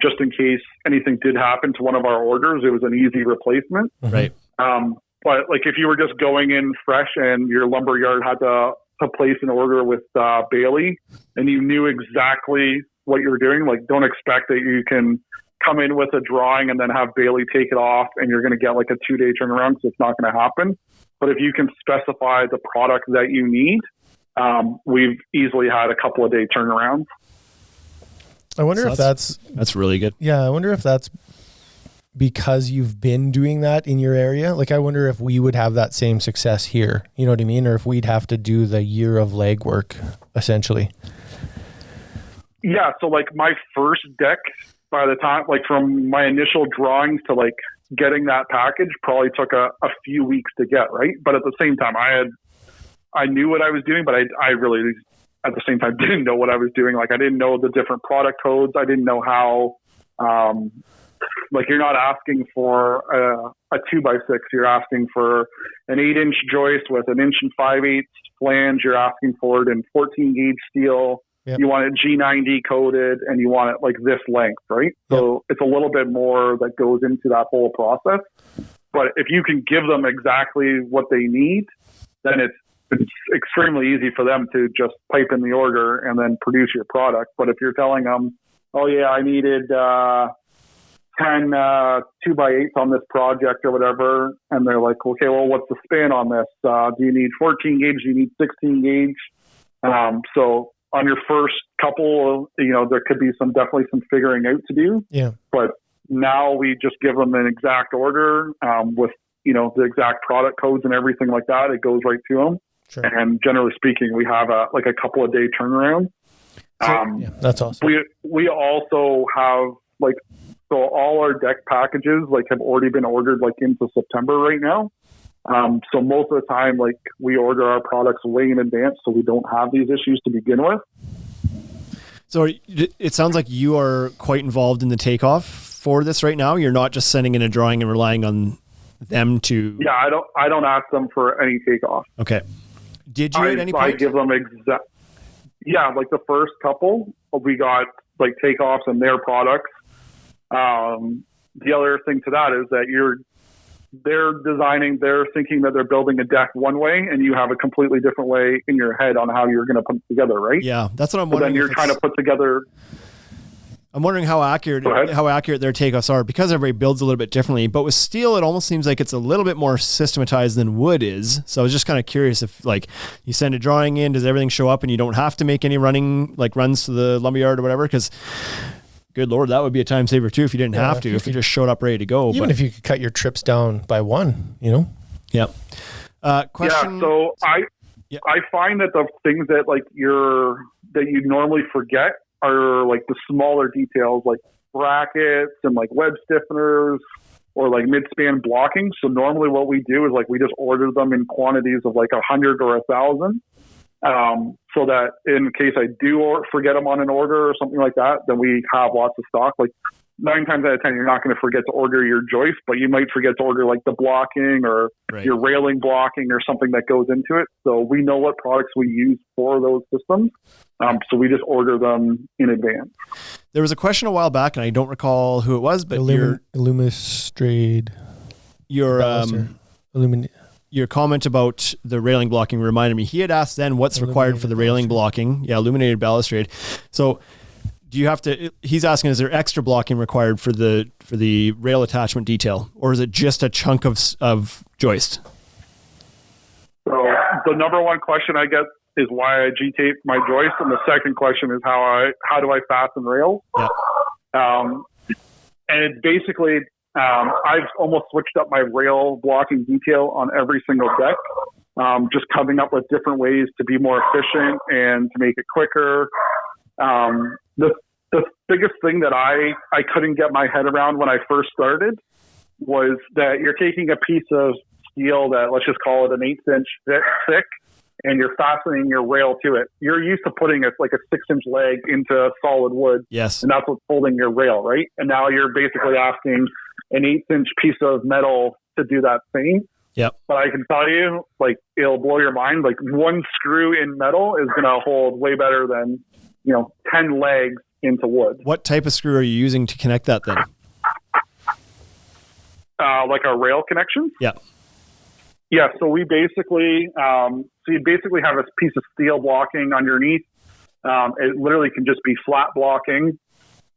just in case anything did happen to one of our orders. It was an easy replacement. Right. But like if you were just going in fresh and your lumberyard had to place an order with Bailey and you knew exactly what you were doing, like don't expect that you can come in with a drawing and then have Bailey take it off and you're going to get like a 2-day turnaround, because it's not going to happen. But if you can specify the product that you need, we've easily had a couple of day turnarounds. I wonder if that's really good. Yeah. I wonder if that's because you've been doing that in your area. Like, I wonder if we would have that same success here, you know what I mean? Or if we'd have to do the year of legwork essentially. Yeah. So like my first deck, by the time, like from my initial drawings to like getting that package probably took a few weeks to get, right? But at the same time, I knew what I was doing, but I really, at the same time, didn't know what I was doing. Like I didn't know the different product codes. I didn't know how, like you're not asking for a 2x6. You're asking for an 8-inch joist with an 1 5/8 flange. You're asking for it in 14 gauge steel. Yep. You want it G90 coated and you want it like this length, right? Yep. So it's a little bit more that goes into that whole process. But if you can give them exactly what they need, then it's extremely easy for them to just pipe in the order and then produce your product. But if you're telling them, oh yeah, I needed 10 2x8s on this project or whatever, and they're like, okay, well, what's the span on this? Do you need 14 gauge? Do you need 16 gauge? So on your first couple, there could be definitely some figuring out to do. Yeah. But now we just give them an exact order with, the exact product codes and everything like that. It goes right to them. Sure. And generally speaking, we have a couple of day turnaround. Yeah, that's awesome. We also have so all our deck packages have already been ordered into September right now. So most of the time, we order our products way in advance, so we don't have these issues to begin with. So it sounds like you are quite involved in the takeoff for this right now. You're not just sending in a drawing and relying on them to. Yeah, I don't ask them for any takeoff. Okay. Did you at any point? I give them exact. Yeah, the first couple, we got takeoffs and their products. The other thing to that is that they're thinking that they're building a deck one way, and you have a completely different way in your head on how you're going to put it together, right? Yeah, that's what I'm wondering. Then you're trying to put together. I'm wondering how accurate their takeoffs are, because everybody builds a little bit differently. But with steel, it almost seems like it's a little bit more systematized than wood is. So I was just kind of curious if you send a drawing in, does everything show up and you don't have to make any runs to the lumberyard or whatever? Because good Lord, that would be a time saver too if you didn't have to, if you just showed up ready to go. Even if you could cut your trips down by one, Yep. Question. Yeah, so I find that the things that you normally forget are the smaller details. brackets and like web stiffeners or like mid-span blocking. So normally what we do is like we just order them in quantities of like 100 or 1,000. So that in case I do forget them on an order or something like that, then we have lots of stock. Like 9 times out of 10, you're not going to forget to order your joist, but you might forget to order like the blocking or your railing blocking or something that goes into it. So we know what products we use for those systems. So we just order them in advance. There was a question a while back, and I don't recall who it was, but Illumistrade. Your comment about the railing blocking reminded me. He had asked then what's required for the railing blocking. Yeah, illuminated balustrade. So do you have to, he's asking, is there extra blocking required for the rail attachment detail, or is it just a chunk of joist? So the number one question I get is why I G-tape my joist, and the second question is how do I fasten rails? Yeah. And it's basically, I've almost switched up my rail blocking detail on every single deck, just coming up with different ways to be more efficient and to make it quicker. The biggest thing that I couldn't get my head around when I first started was that you're taking a piece of steel that, let's just call it an 1/8 inch thick, and you're fastening your rail to it. You're used to putting like a 6-inch leg into solid wood. Yes. And that's what's holding your rail, right? And now you're basically asking an 1/8 inch piece of metal to do that thing. Yep. But I can tell you, like, it'll blow your mind. Like, one screw in metal is going to hold way better than, 10 legs into wood. What type of screw are you using to connect that then? Like a rail connection? Yeah. Yeah. So we basically, you basically have a piece of steel blocking underneath. It literally can just be flat blocking.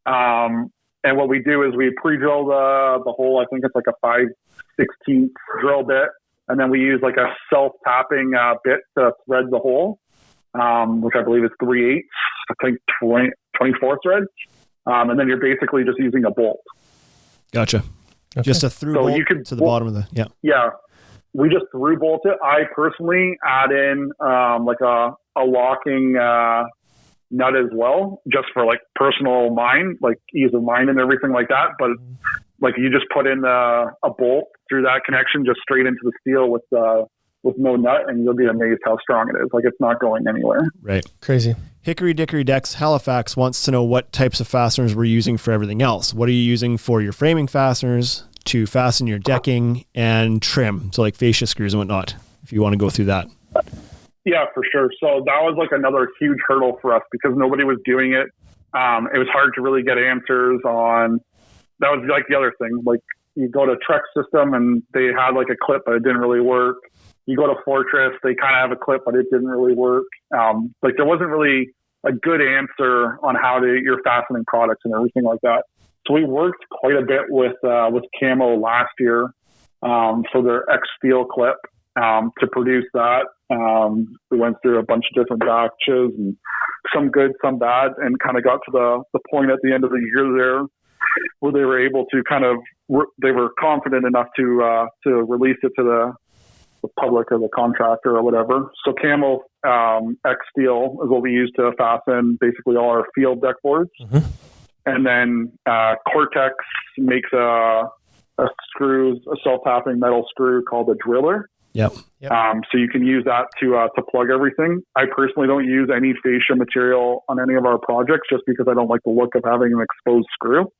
And what we do is we pre-drill the hole. I think it's like a 5/16 drill bit. And then we use like a self-tapping bit to thread the hole, which I believe is 3/8, I think 24 threads. And then you're basically just using a bolt. Gotcha. Okay. Just a through bolt to the bottom of the, yeah. Yeah. We just through bolt it. I personally add in like a locking nut as well, just for like personal mind, like ease of mind and everything like that. But like you just put in a bolt through that connection, just straight into the steel with no nut, and you'll be amazed how strong it is. Like, it's not going anywhere. Right. Crazy. Hickory Dickory Decks Halifax wants to know what types of fasteners we're using for everything else. What are you using for your framing fasteners, to fasten your decking, and trim? So like fascia screws and whatnot, if you want to go through that. Yeah, for sure. So that was like another huge hurdle for us because nobody was doing it. It was hard to really get answers on. That was like the other thing. Like, you go to Trek System and they had like a clip, but it didn't really work. You go to Fortress, they kind of have a clip, but it didn't really work. Like, there wasn't really a good answer on how you're fastening products and everything like that. So we worked quite a bit with Camo last year for their X Steel clip to produce that. We went through a bunch of different batches, and some good, some bad, and kind of got to the point at the end of the year there where they were able to they were confident enough to release it to the public or the contractor or whatever. So Camo X Steel is what we use to fasten basically all our field deck boards. Mm-hmm. And then Cortex makes a self-tapping metal screw called a driller. Yep. So you can use that to plug everything. I personally don't use any fascia material on any of our projects just because I don't like the look of having an exposed screw.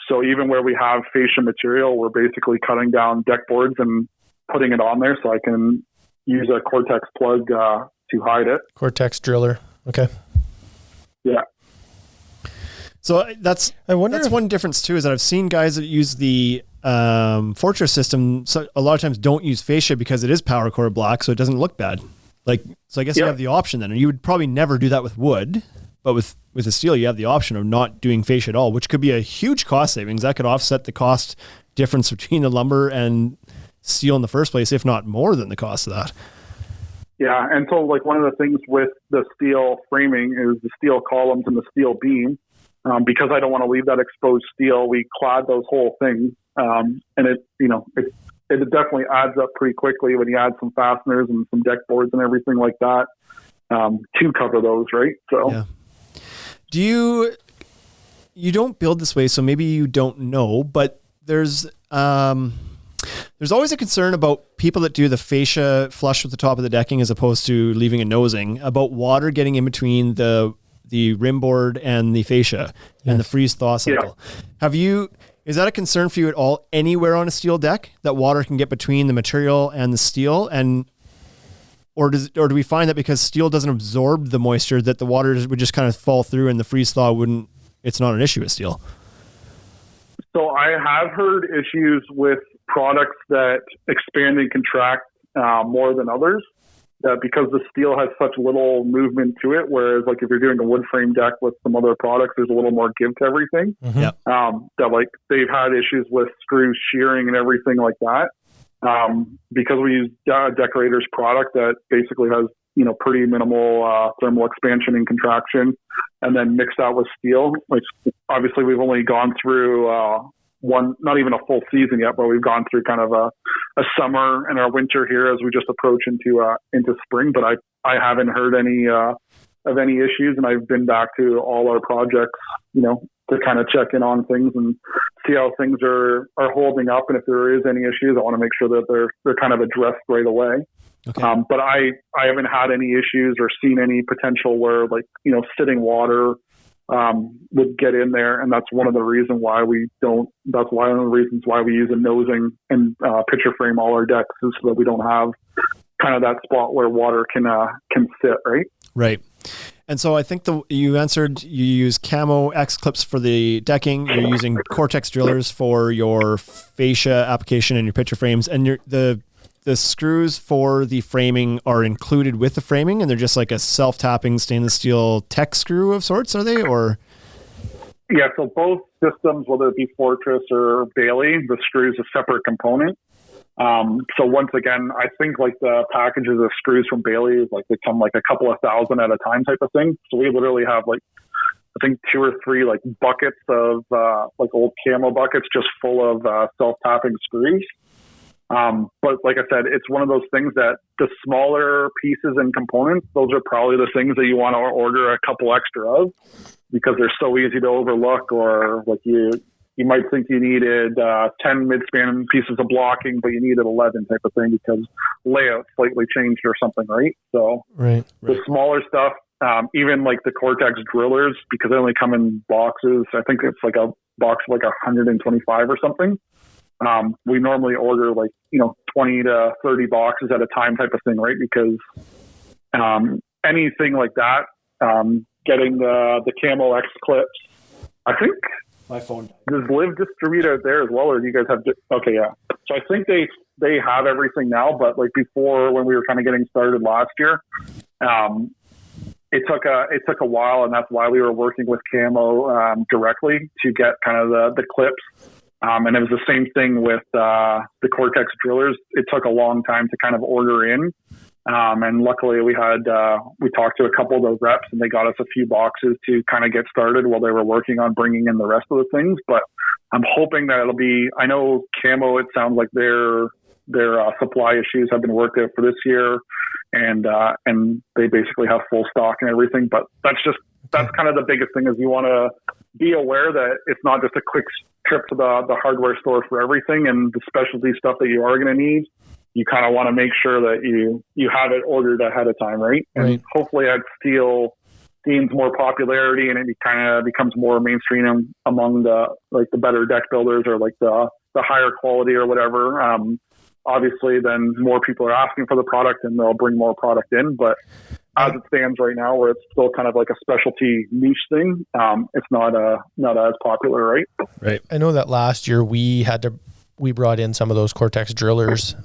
So even where we have fascia material, we're basically cutting down deck boards and putting it on there so I can use a Cortex plug to hide it. Cortex driller. Okay. Yeah. So that's one difference too, is that I've seen guys that use the Fortress system. So a lot of times don't use fascia because it is power core black, so it doesn't look bad. So I guess you have the option then, and you would probably never do that with wood, but with the steel, you have the option of not doing fascia at all, which could be a huge cost savings. That could offset the cost difference between the lumber and steel in the first place, if not more than the cost of that. Yeah, and so like one of the things with the steel framing is the steel columns and the steel beam. Because I don't want to leave that exposed steel, we clad those whole things, and it definitely adds up pretty quickly when you add some fasteners and some deck boards and everything like that to cover those, right? So, yeah. Do you you don't build this way, so maybe you don't know, but there's always a concern about people that do the fascia flush with the top of the decking as opposed to leaving a nosing, about water getting in between the rim board and the fascia and the freeze thaw cycle. Yeah. Is that a concern for you at all anywhere on a steel deck, that water can get between the material and the steel? Or do we find that because steel doesn't absorb the moisture, that the water would just kind of fall through and the freeze thaw it's not an issue with steel? So I have heard issues with products that expand and contract more than others, because the steel has such little movement to it. Whereas like if you're doing a wood frame deck with some other products, there's a little more give to everything. Mm-hmm. That like they've had issues with screws shearing and everything like that. Because we use Decorator's product that basically has, pretty minimal thermal expansion and contraction, and then mixed out with steel, which obviously we've only gone through not even a full season yet, but we've gone through kind of a summer and our winter here as we just approach into spring. But I haven't heard any of any issues, and I've been back to all our projects, to kind of check in on things and see how things are holding up. And if there is any issues, I want to make sure that they're kind of addressed right away. Okay. But I haven't had any issues or seen any potential where sitting water would get in there. And that's one of the reasons why that's one of the reasons why we use a nosing and picture frame all our decks, is so that we don't have kind of that spot where water can sit, right? Right. And so I think you answered, you use Camo X clips for the decking. You're using Cortex drillers for your fascia application and your picture frames. And the screws for the framing are included with the framing, and they're just like a self-tapping stainless steel tech screw of sorts, are they? Or yeah, so both systems, whether it be Fortress or Bailey, the screw is a separate component. So once again, I think like the packages of screws from Bailey is like they come like a couple of thousand at a time type of thing. So we literally have like, I think 2 or 3 like buckets of like old Camo buckets just full of self-tapping screws. But like I said, it's one of those things that the smaller pieces and components, those are probably the things that you want to order a couple extra of, because they're so easy to overlook, or like you might think you needed 10 mid-span pieces of blocking, but you needed 11 type of thing because layout slightly changed or something, right? So the smaller stuff, even like the Cortex drillers, because they only come in boxes, I think it's like a box of like 125 or something. We normally order like, 20 to 30 boxes at a time type of thing, right? Because anything like that, getting the Camo X clips, I think my phone does Liv distribute out there as well, or do you guys have okay, yeah. So I think they have everything now, but like before, when we were kind of getting started last year, it took a while, and that's why we were working with Camo directly to get kind of the clips. And it was the same thing with the Cortex drillers. It took a long time to kind of order in. And luckily we talked to a couple of those reps, and they got us a few boxes to kind of get started while they were working on bringing in the rest of the things. But I'm hoping that I know Camo, it sounds like their supply issues have been worked out for this year, and they basically have full stock and everything. But that's kind of the biggest thing, is you want to be aware that it's not just a quick trip to the hardware store for everything, and the specialty stuff that you are going to need, you kind of want to make sure that you have it ordered ahead of time, right? And hopefully as steel gains more popularity and it kind of becomes more mainstream among the better deck builders, or like the higher quality or whatever, obviously then more people are asking for the product and they'll bring more product in. But as it stands right now, where it's still kind of like a specialty niche thing, it's not as popular, right? Right. I know that last year we brought in some of those Cortex drillers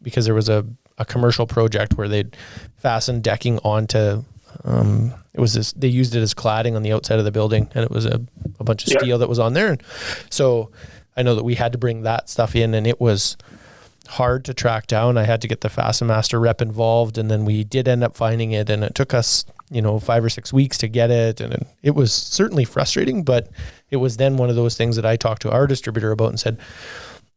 because there was a commercial project where they'd fasten decking onto they used it as cladding on the outside of the building, and it was a bunch of steel that was on there. And so I know that we had to bring that stuff in, and it was hard to track down. I had to get the Fasten Master rep involved, and then we did end up finding it, and it took us 5 or 6 weeks to get it, and it was certainly frustrating. But it was then one of those things that I talked to our distributor about and said,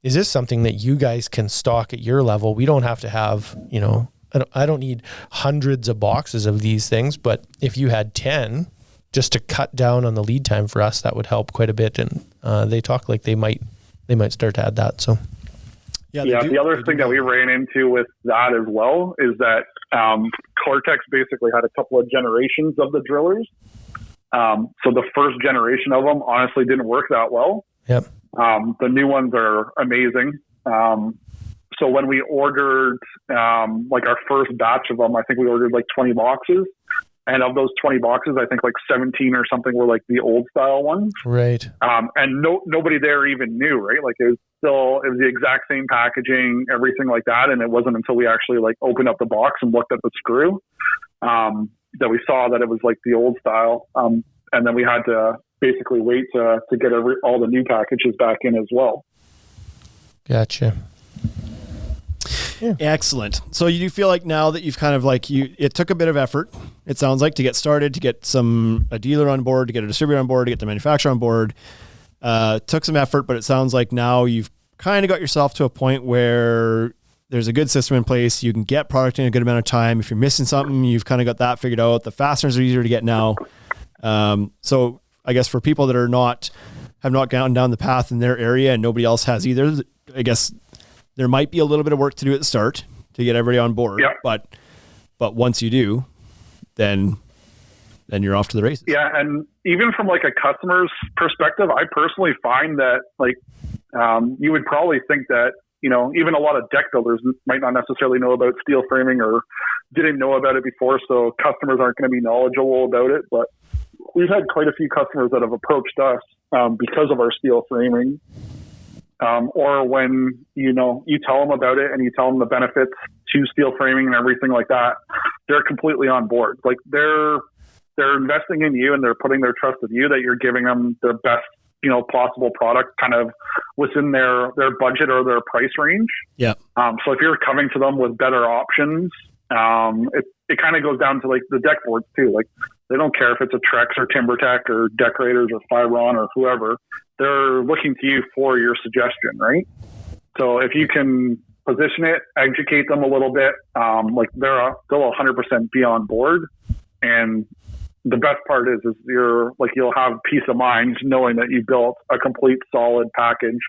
is this something that you guys can stock at your level? We don't have to have, I don't need hundreds of boxes of these things, but if you had 10, just to cut down on the lead time for us, that would help quite a bit. And they talk like they might start to add that. So yeah, the other thing that we ran into with that as well is that Cortex basically had a couple of generations of the drillers. So the first generation of them honestly didn't work that well. Yep. The new ones are amazing. So when we ordered like our first batch of them, I think we ordered like 20 boxes. And of those 20 boxes, I think like 17 or something were like the old style ones. Right. And nobody there even knew, right? Like it was the exact same packaging, everything like that. And it wasn't until we actually like opened up the box and looked at the screw that we saw that it was like the old style. And then we had to basically wait to get all the new packages back in as well. Gotcha. Yeah. Excellent. So you feel like now that you've kind of like it took a bit of effort, it sounds like, to get started, to get a dealer on board, to get a distributor on board, to get the manufacturer on board. Took some effort, but it sounds like now you've kind of got yourself to a point where there's a good system in place. You can get product in a good amount of time. If you're missing something, you've kind of got that figured out. The fasteners are easier to get now. So I guess for people that have not gone down the path in their area and nobody else has either, I guess there might be a little bit of work to do at the start to get everybody on board. Yeah. But once you do, then you're off to the races. Yeah. And even from like a customer's perspective, I personally find that like, you would probably think that, even a lot of deck builders might not necessarily know about steel framing or didn't know about it before. So customers aren't going to be knowledgeable about it, but we've had quite a few customers that have approached us, because of our steel framing. Or when, you tell them about it and you tell them the benefits to steel framing and everything like that, they're completely on board. Like they're investing in you and they're putting their trust in you that you're giving them their best, possible product kind of within their budget or their price range. Yeah. So if you're coming to them with better options, it kind of goes down to like the deck boards too. Like they don't care if it's a Trex or TimberTech or Decorators or Fibron or whoever. They're looking to you for your suggestion, right? So if you can position it, educate them a little bit, like they'll 100% be on board. And the best part is you'll have peace of mind knowing that you built a complete solid package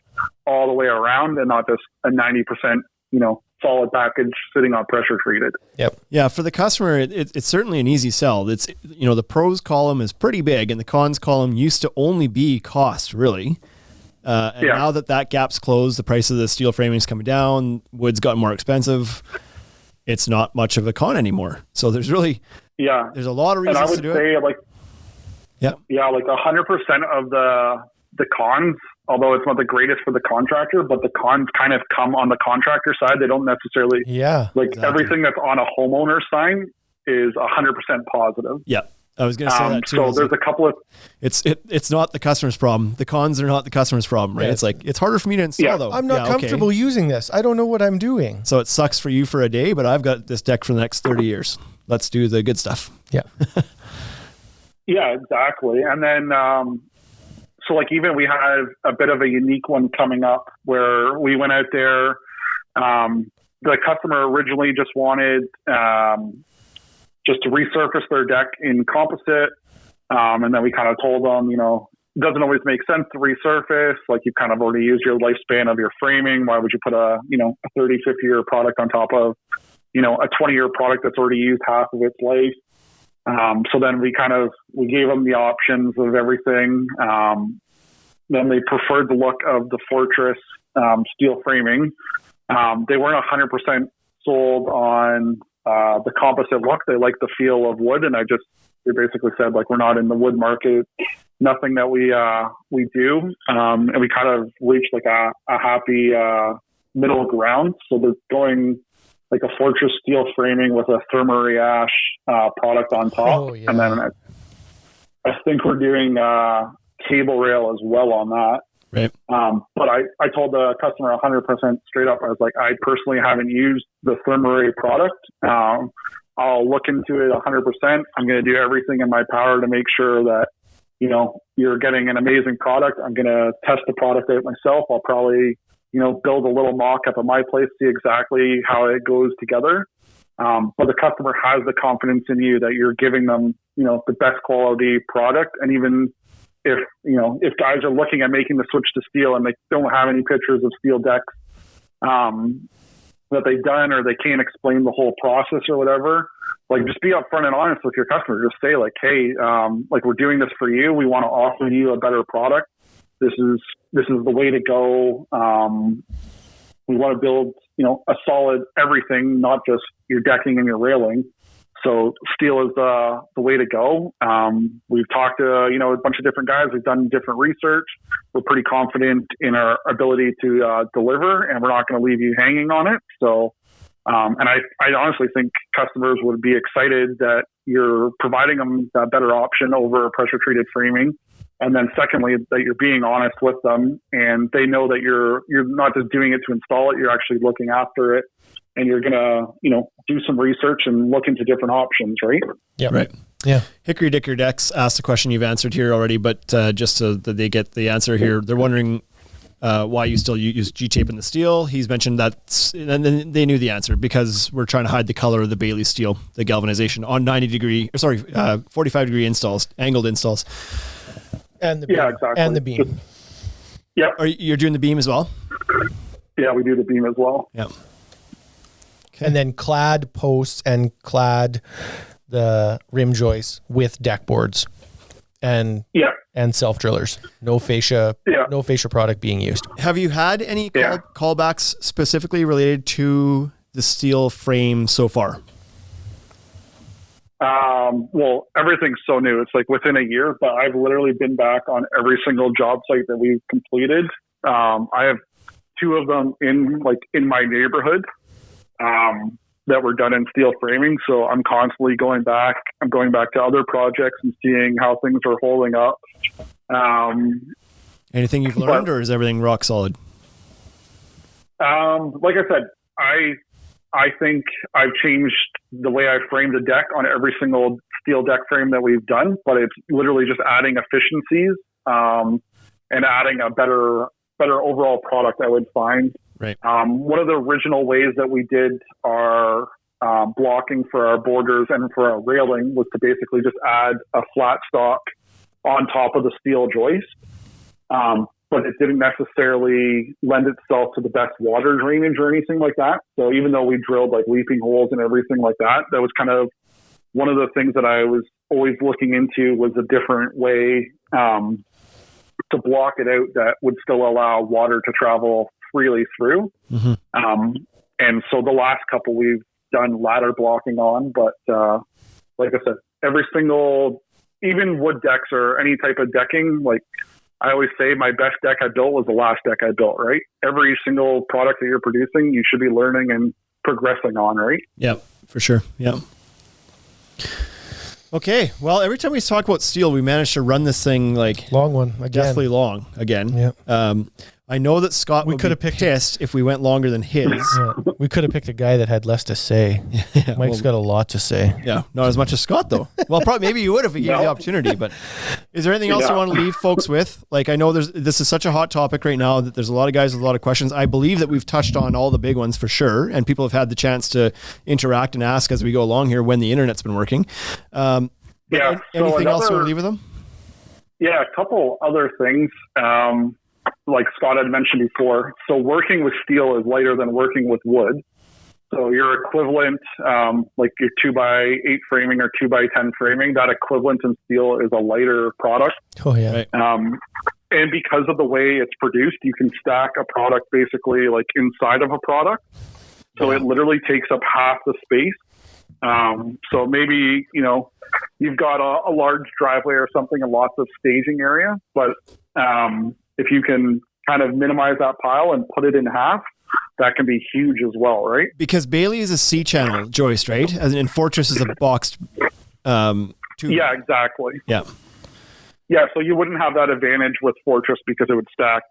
all the way around and not just a 90%, solid package sitting on pressure treated. Yep. Yeah. For the customer, it's certainly an easy sell. It's, the pros column is pretty big and the cons column used to only be cost, really. And now that gap's closed, the price of the steel framing is coming down, wood's gotten more expensive. It's not much of a con anymore. So there's really, there's a lot of reasons to do it. And I would say like 100% of the cons, although it's not the greatest for the contractor, but the cons kind of come on the contractor side. They don't necessarily, everything that's on a homeowner's side is 100% positive. Yeah. I was going to say that too. So there's a couple of, it's not the customer's problem. The cons are not the customer's problem, right? It's like, it's harder for me to install though. I'm not comfortable using this. I don't know what I'm doing. So it sucks for you for a day, but I've got this deck for the next 30 years. Let's do the good stuff. Yeah. Yeah, exactly. And then, so like even we had a bit of a unique one coming up where we went out there. The customer originally just wanted just to resurface their deck in composite. And then we kind of told them, it doesn't always make sense to resurface. Like you've kind of already used your lifespan of your framing. Why would you put a 30, 50-year product on top of, a 20-year product that's already used half of its life? So then we gave them the options of everything. Then they preferred the look of the Fortress steel framing. They weren't 100% sold on the composite look. They liked the feel of wood, and they basically said like we're not in the wood market. Nothing that we do, and we kind of reached like a happy middle ground. So they're going like a Fortress steel framing with a Thermaray ash product on top, and then I think we're doing cable rail as well on that. Right. But I told the customer 100% straight up. I was like, I personally haven't used the Thermaray product. I'll look into it 100%. I'm going to do everything in my power to make sure that, you're getting an amazing product. I'm going to test the product out myself. I'll probably, build a little mock-up at my place, see exactly how it goes together. But the customer has the confidence in you that you're giving them, the best quality product. And even if guys are looking at making the switch to steel and they don't have any pictures of steel decks that they've done, or they can't explain the whole process or whatever, like, just be upfront and honest with your customer. Just say, like, hey, like, we're doing this for you. We want to offer you a better product. This is the way to go. We want to build, a solid everything, not just your decking and your railing. So steel is the way to go. We've talked to, a bunch of different guys. We've done different research. We're pretty confident in our ability to deliver, and we're not going to leave you hanging on it. So, and I honestly think customers would be excited that you're providing them that better option over pressure treated framing. And then secondly, that you're being honest with them, and they know that you're not just doing it to install it, you're actually looking after it, and you're going to, do some research and look into different options, right? Yeah. Right. Yeah. Hickory Dickory Decks asked a question you've answered here already, but just so that they get the answer here, they're wondering why you still use G-tape in the steel. He's mentioned that, and then they knew the answer, because we're trying to hide the color of the Bailey steel, the galvanization on 45 degree installs, angled installs. And the beam. Yeah, exactly. And the beam. Yeah. You're doing the beam as well? Yeah, we do the beam as well. Yeah. Okay. And then clad posts and clad the rim joists with deck boards and self drillers. No fascia product being used. Have you had any callbacks specifically related to the steel frame so far? Well, everythly's so new. It's like within a year, but I've literally been back on every single job site that we've completed. I have 2 of them in my neighborhood, that were done in steel framing. So I'm constantly going back. I'm going back to other projects and seeing how things are holding up. Anything you've learned, or is everything rock solid? Like I said, I think I've changed the way I frame the deck on every single steel deck frame that we've done, but it's literally just adding efficiencies, and adding a better overall product, I would find. Right. One of the original ways that we did our blocking for our borders and for our railing was to basically just add a flat stock on top of the steel joist. But it didn't necessarily lend itself to the best water drainage or anything like that. So even though we drilled like leaping holes and everything like that, that was kind of one of the things that I was always looking into, was a different way to block it out that would still allow water to travel freely through. Mm-hmm. And so the last couple we've done ladder blocking on, but like I said, every single, even wood decks or any type of decking, like I always say, my best deck I built was the last deck I built, right? Every single product that you're producing, you should be learning and progressing on, right? Yeah, for sure. Yeah. Okay. Well, every time we talk about steel, we manage to run this thing like long one again. Deathly long again. Yeah. I know that Scott would be pissed if we went longer than his. Yeah. We could have picked a guy that had less to say. Yeah, Mike's got a lot to say. Yeah, not as much as Scott though. Well, probably maybe you would if we gave you the opportunity. But is there anything else you want to leave folks with? Like, I know this is such a hot topic right now that there's a lot of guys with a lot of questions. I believe that we've touched on all the big ones for sure, and people have had the chance to interact and ask as we go along here when the internet's been working. Anything else you want to leave with them? Yeah, a couple other things. Like Scott had mentioned before, so working with steel is lighter than working with wood. So your equivalent, like your 2x8 framing or 2x10 framing, that equivalent in steel is a lighter product. Oh yeah. Right. And because of the way it's produced, you can stack a product basically like inside of a product. So it literally takes up half the space. So maybe, you've got a large driveway or something and lots of staging area, but if you can kind of minimize that pile and put it in half, that can be huge as well, right? Because Bailey is a C-channel joist, right? And Fortress is a boxed tube. Yeah, exactly. Yeah. Yeah, so you wouldn't have that advantage with Fortress because it would stack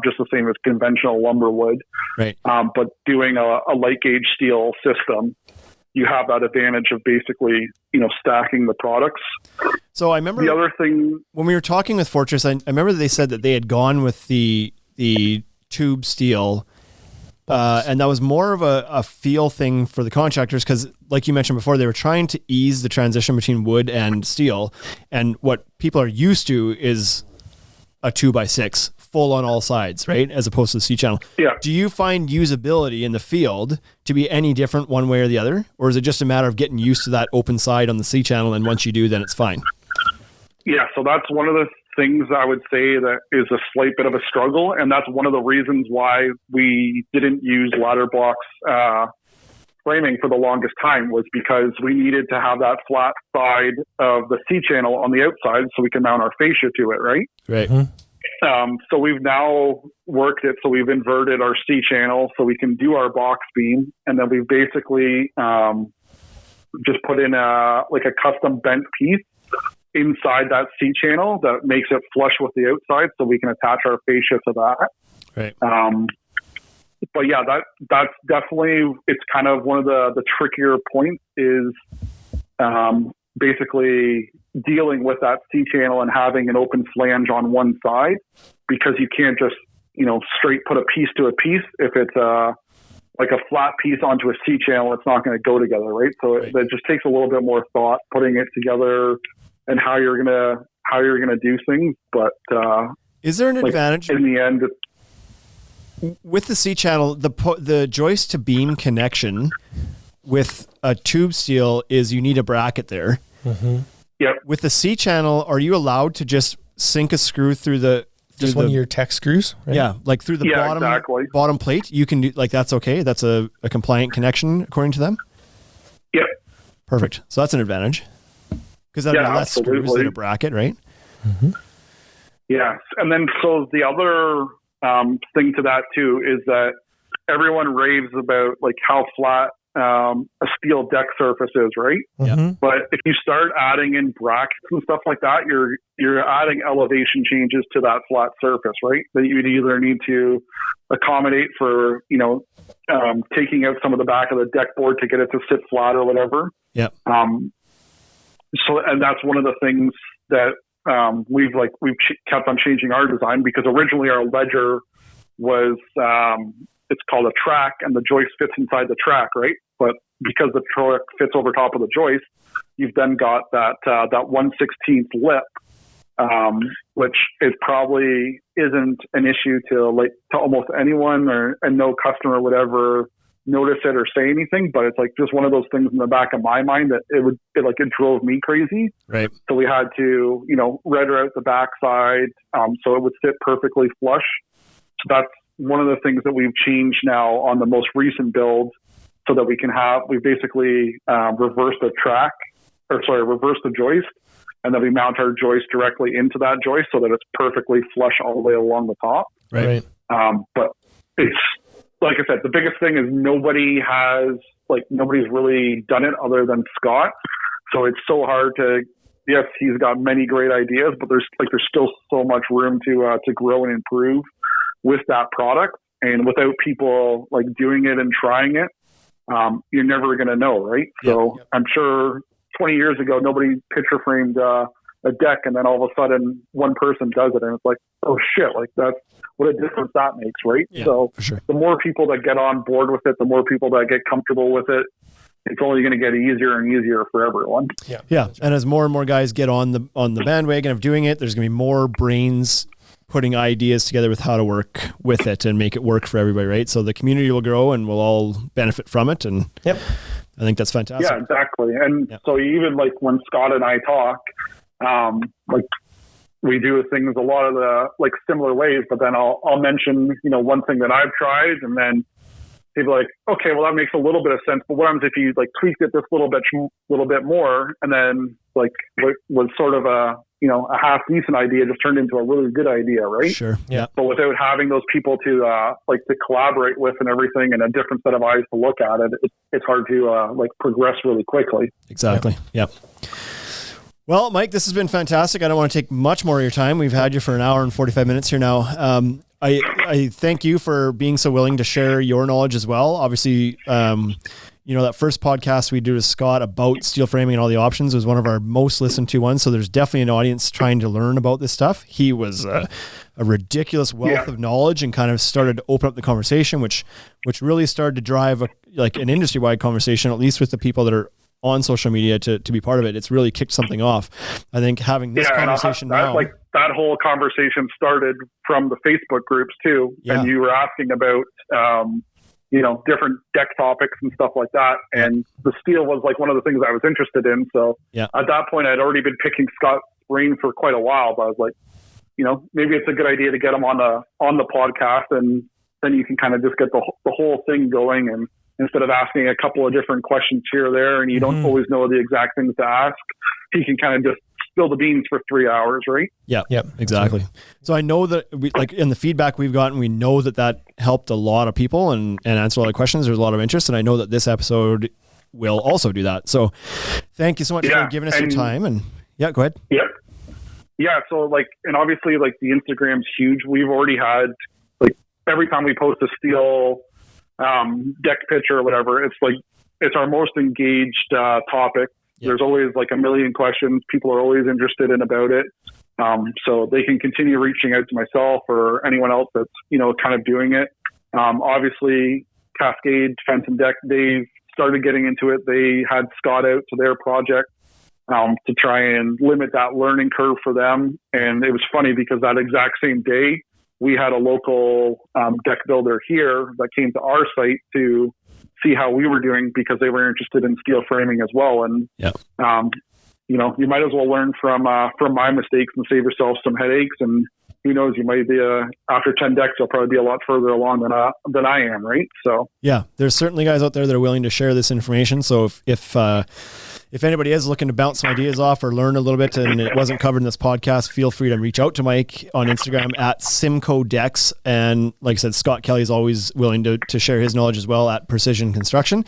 just the same as conventional lumber would. Right. But doing a light gauge steel system, you have that advantage of basically, stacking the products. So I remember the other thing when we were talking with Fortress, I remember that they said that they had gone with the tube steel And that was more of a feel thing for the contractors because, like you mentioned before, they were trying to ease the transition between wood and steel. And what people are used to is a 2x6 full on all sides, right? As opposed to the C-channel. Yeah. Do you find usability in the field to be any different one way or the other? Or is it just a matter of getting used to that open side on the C-channel, and once you do, then it's fine? Yeah, so that's one of the things I would say that is a slight bit of a struggle, and that's one of the reasons why we didn't use ladder blocks framing for the longest time, was because we needed to have that flat side of the C-channel on the outside so we can mount our fascia to it, right? Right. So we've now worked it, so we've inverted our C-channel so we can do our box beam, and then we've basically just put in a custom bent piece inside that C-channel that makes it flush with the outside so we can attach our fascia to that. Right. But yeah, that's definitely, it's kind of one of the trickier points is basically dealing with that C-channel and having an open flange on one side, because you can't just, straight put a piece to a piece. If it's like a flat piece onto a C-channel, it's not going to go together, right? So it just takes a little bit more thought putting it together and how you're gonna do things. But is there an advantage in the end with the C-channel? The joist to beam connection with a tube steel is you need a bracket there. Mm-hmm. Yep. With the C-channel, are you allowed to just sink a screw through the one of your tech screws? Right? Yeah, like through the bottom plate. You can do that's okay. That's a compliant connection according to them. Yep. Perfect. So that's an advantage. Because that'd be less screws than a bracket, right? Mm-hmm. Yes. And then, so the other thing to that too is that everyone raves about how flat a steel deck surface is, right? Mm-hmm. But if you start adding in brackets and stuff like that, you're adding elevation changes to that flat surface, right? That you'd either need to accommodate for, taking out some of the back of the deck board to get it to sit flat or whatever. Yeah. And that's one of the things that we've kept on changing our design, because originally our ledger was it's called a track, and the joist fits inside the track, right? But because the track fits over top of the joist, you've then got that 1/16 lip, which is probably isn't an issue to almost anyone, and no customer would ever notice it or say anything, but it's just one of those things in the back of my mind that it drove me crazy. Right. So we had to, rudder out the backside, so it would sit perfectly flush. So that's one of the things that we've changed now on the most recent build, so that we basically reverse the joist, and then we mount our joist directly into that joist so that it's perfectly flush all the way along the top. Right. But it's, like I said, the biggest thing is nobody's really done it other than Scott. So it's so hard to, yes, he's got many great ideas, but there's still so much room to grow and improve with that product. And without people doing it and trying it, you're never going to know, right? So I'm sure 20 years ago, nobody picture framed a deck, and then all of a sudden one person does it, and it's oh shit, that's what a difference that makes, right? Yeah, so for sure. The more people that get on board with it, the more people that get comfortable with it, it's only going to get easier and easier for everyone. Yeah. And as more and more guys get on the bandwagon of doing it, there's going to be more brains putting ideas together with how to work with it and make it work for everybody, right? So the community will grow and we'll all benefit from it. And yep. I think that's fantastic. Yeah, exactly. And so even when Scott and I talk, we do things a lot of the similar ways, but then I'll mention, one thing that I've tried, and then he'd be like, okay, well that makes a little bit of sense, but what happens if you tweaked it this little bit more, and then what was sort of a half decent idea just turned into a really good idea, right? Sure. Yeah. But without having those people to collaborate with and everything, and a different set of eyes to look at it, it's hard to progress really quickly. Exactly. Yep. Well, Mike, this has been fantastic. I don't want to take much more of your time. We've had you for an hour and 45 minutes here now. I thank you for being so willing to share your knowledge as well. Obviously, that first podcast we did with Scott about steel framing and all the options was one of our most listened to ones. So there's definitely an audience trying to learn about this stuff. He was a ridiculous wealth of knowledge and kind of started to open up the conversation, which really started to drive an industry-wide conversation, at least with the people that are on social media to be part of it. It's really kicked something off. I think having this conversation now, like that whole conversation started from the Facebook groups too. Yeah. And you were asking about, different deck topics and stuff like that. And the steel was like one of the things I was interested in. So at that point I'd already been picking Scott's brain for quite a while, but I was like, maybe it's a good idea to get him on the podcast, and then you can kind of just get the whole thing going. And instead of asking a couple of different questions here or there, and you don't always know the exact things to ask, he can kind of just spill the beans for 3 hours, right? Yeah, exactly. So I know that in the feedback we've gotten, we know that helped a lot of people and answer a lot of questions. There's a lot of interest, and I know that this episode will also do that. So thank you so much for giving us your time. And go ahead. Yep. Yeah. So and obviously the Instagram's huge. We've already had every time we post a steel deck picture or whatever, it's our most engaged topic. There's always a million questions. People are always interested in about it. So they can continue reaching out to myself or anyone else that's, kind of doing it. Obviously Cascade Fence and Deck, they've started getting into it. They had Scott out to their project to try and limit that learning curve for them. And it was funny because that exact same day, we had a local deck builder here that came to our site to see how we were doing because they were interested in steel framing as well. And, you might as well learn from my mistakes and save yourself some headaches. And who knows, you might be after 10 decks, you'll probably be a lot further along than I am. Right. So there's certainly guys out there that are willing to share this information. So if anybody is looking to bounce some ideas off or learn a little bit and it wasn't covered in this podcast, feel free to reach out to Mike on Instagram at Simcoe Decks. And like I said, Scott Kelly is always willing to share his knowledge as well at Precision Construction,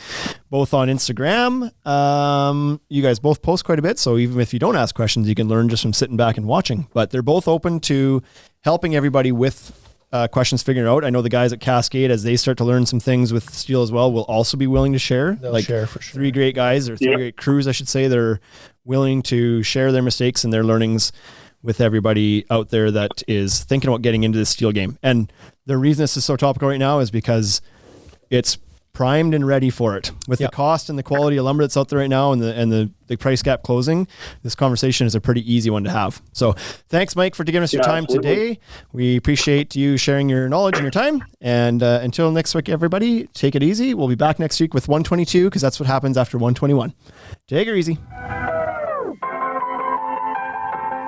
both on Instagram. You guys both post quite a bit. So even if you don't ask questions, you can learn just from sitting back and watching. But they're both open to helping everybody with questions figuring out. I know the guys at Cascade, as they start to learn some things with steel as well, will also be willing to share. They'll share for sure. 3 great guys or 3 great crews, I should say. They're willing to share their mistakes and their learnings with everybody out there that is thinking about getting into the steel game. And the reason this is so topical right now is because it's primed and ready for it. With the cost and the quality of lumber that's out there right now and the price gap closing, this conversation is a pretty easy one to have. So thanks, Mike, for giving us your time today. We appreciate you sharing your knowledge and your time. And until next week, everybody, take it easy. We'll be back next week with 122 because that's what happens after 121. Take it easy.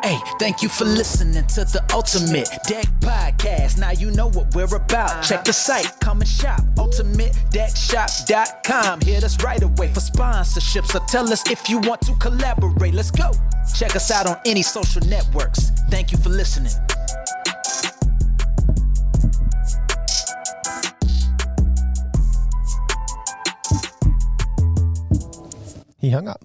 Hey, thank you for listening to the Ultimate Deck Podcast. Now you know what we're about. Check the site, come and shop. UltimateDeckShop.com. Hit us right away for sponsorships or tell us if you want to collaborate. Let's go. Check us out on any social networks. Thank you for listening. He hung up.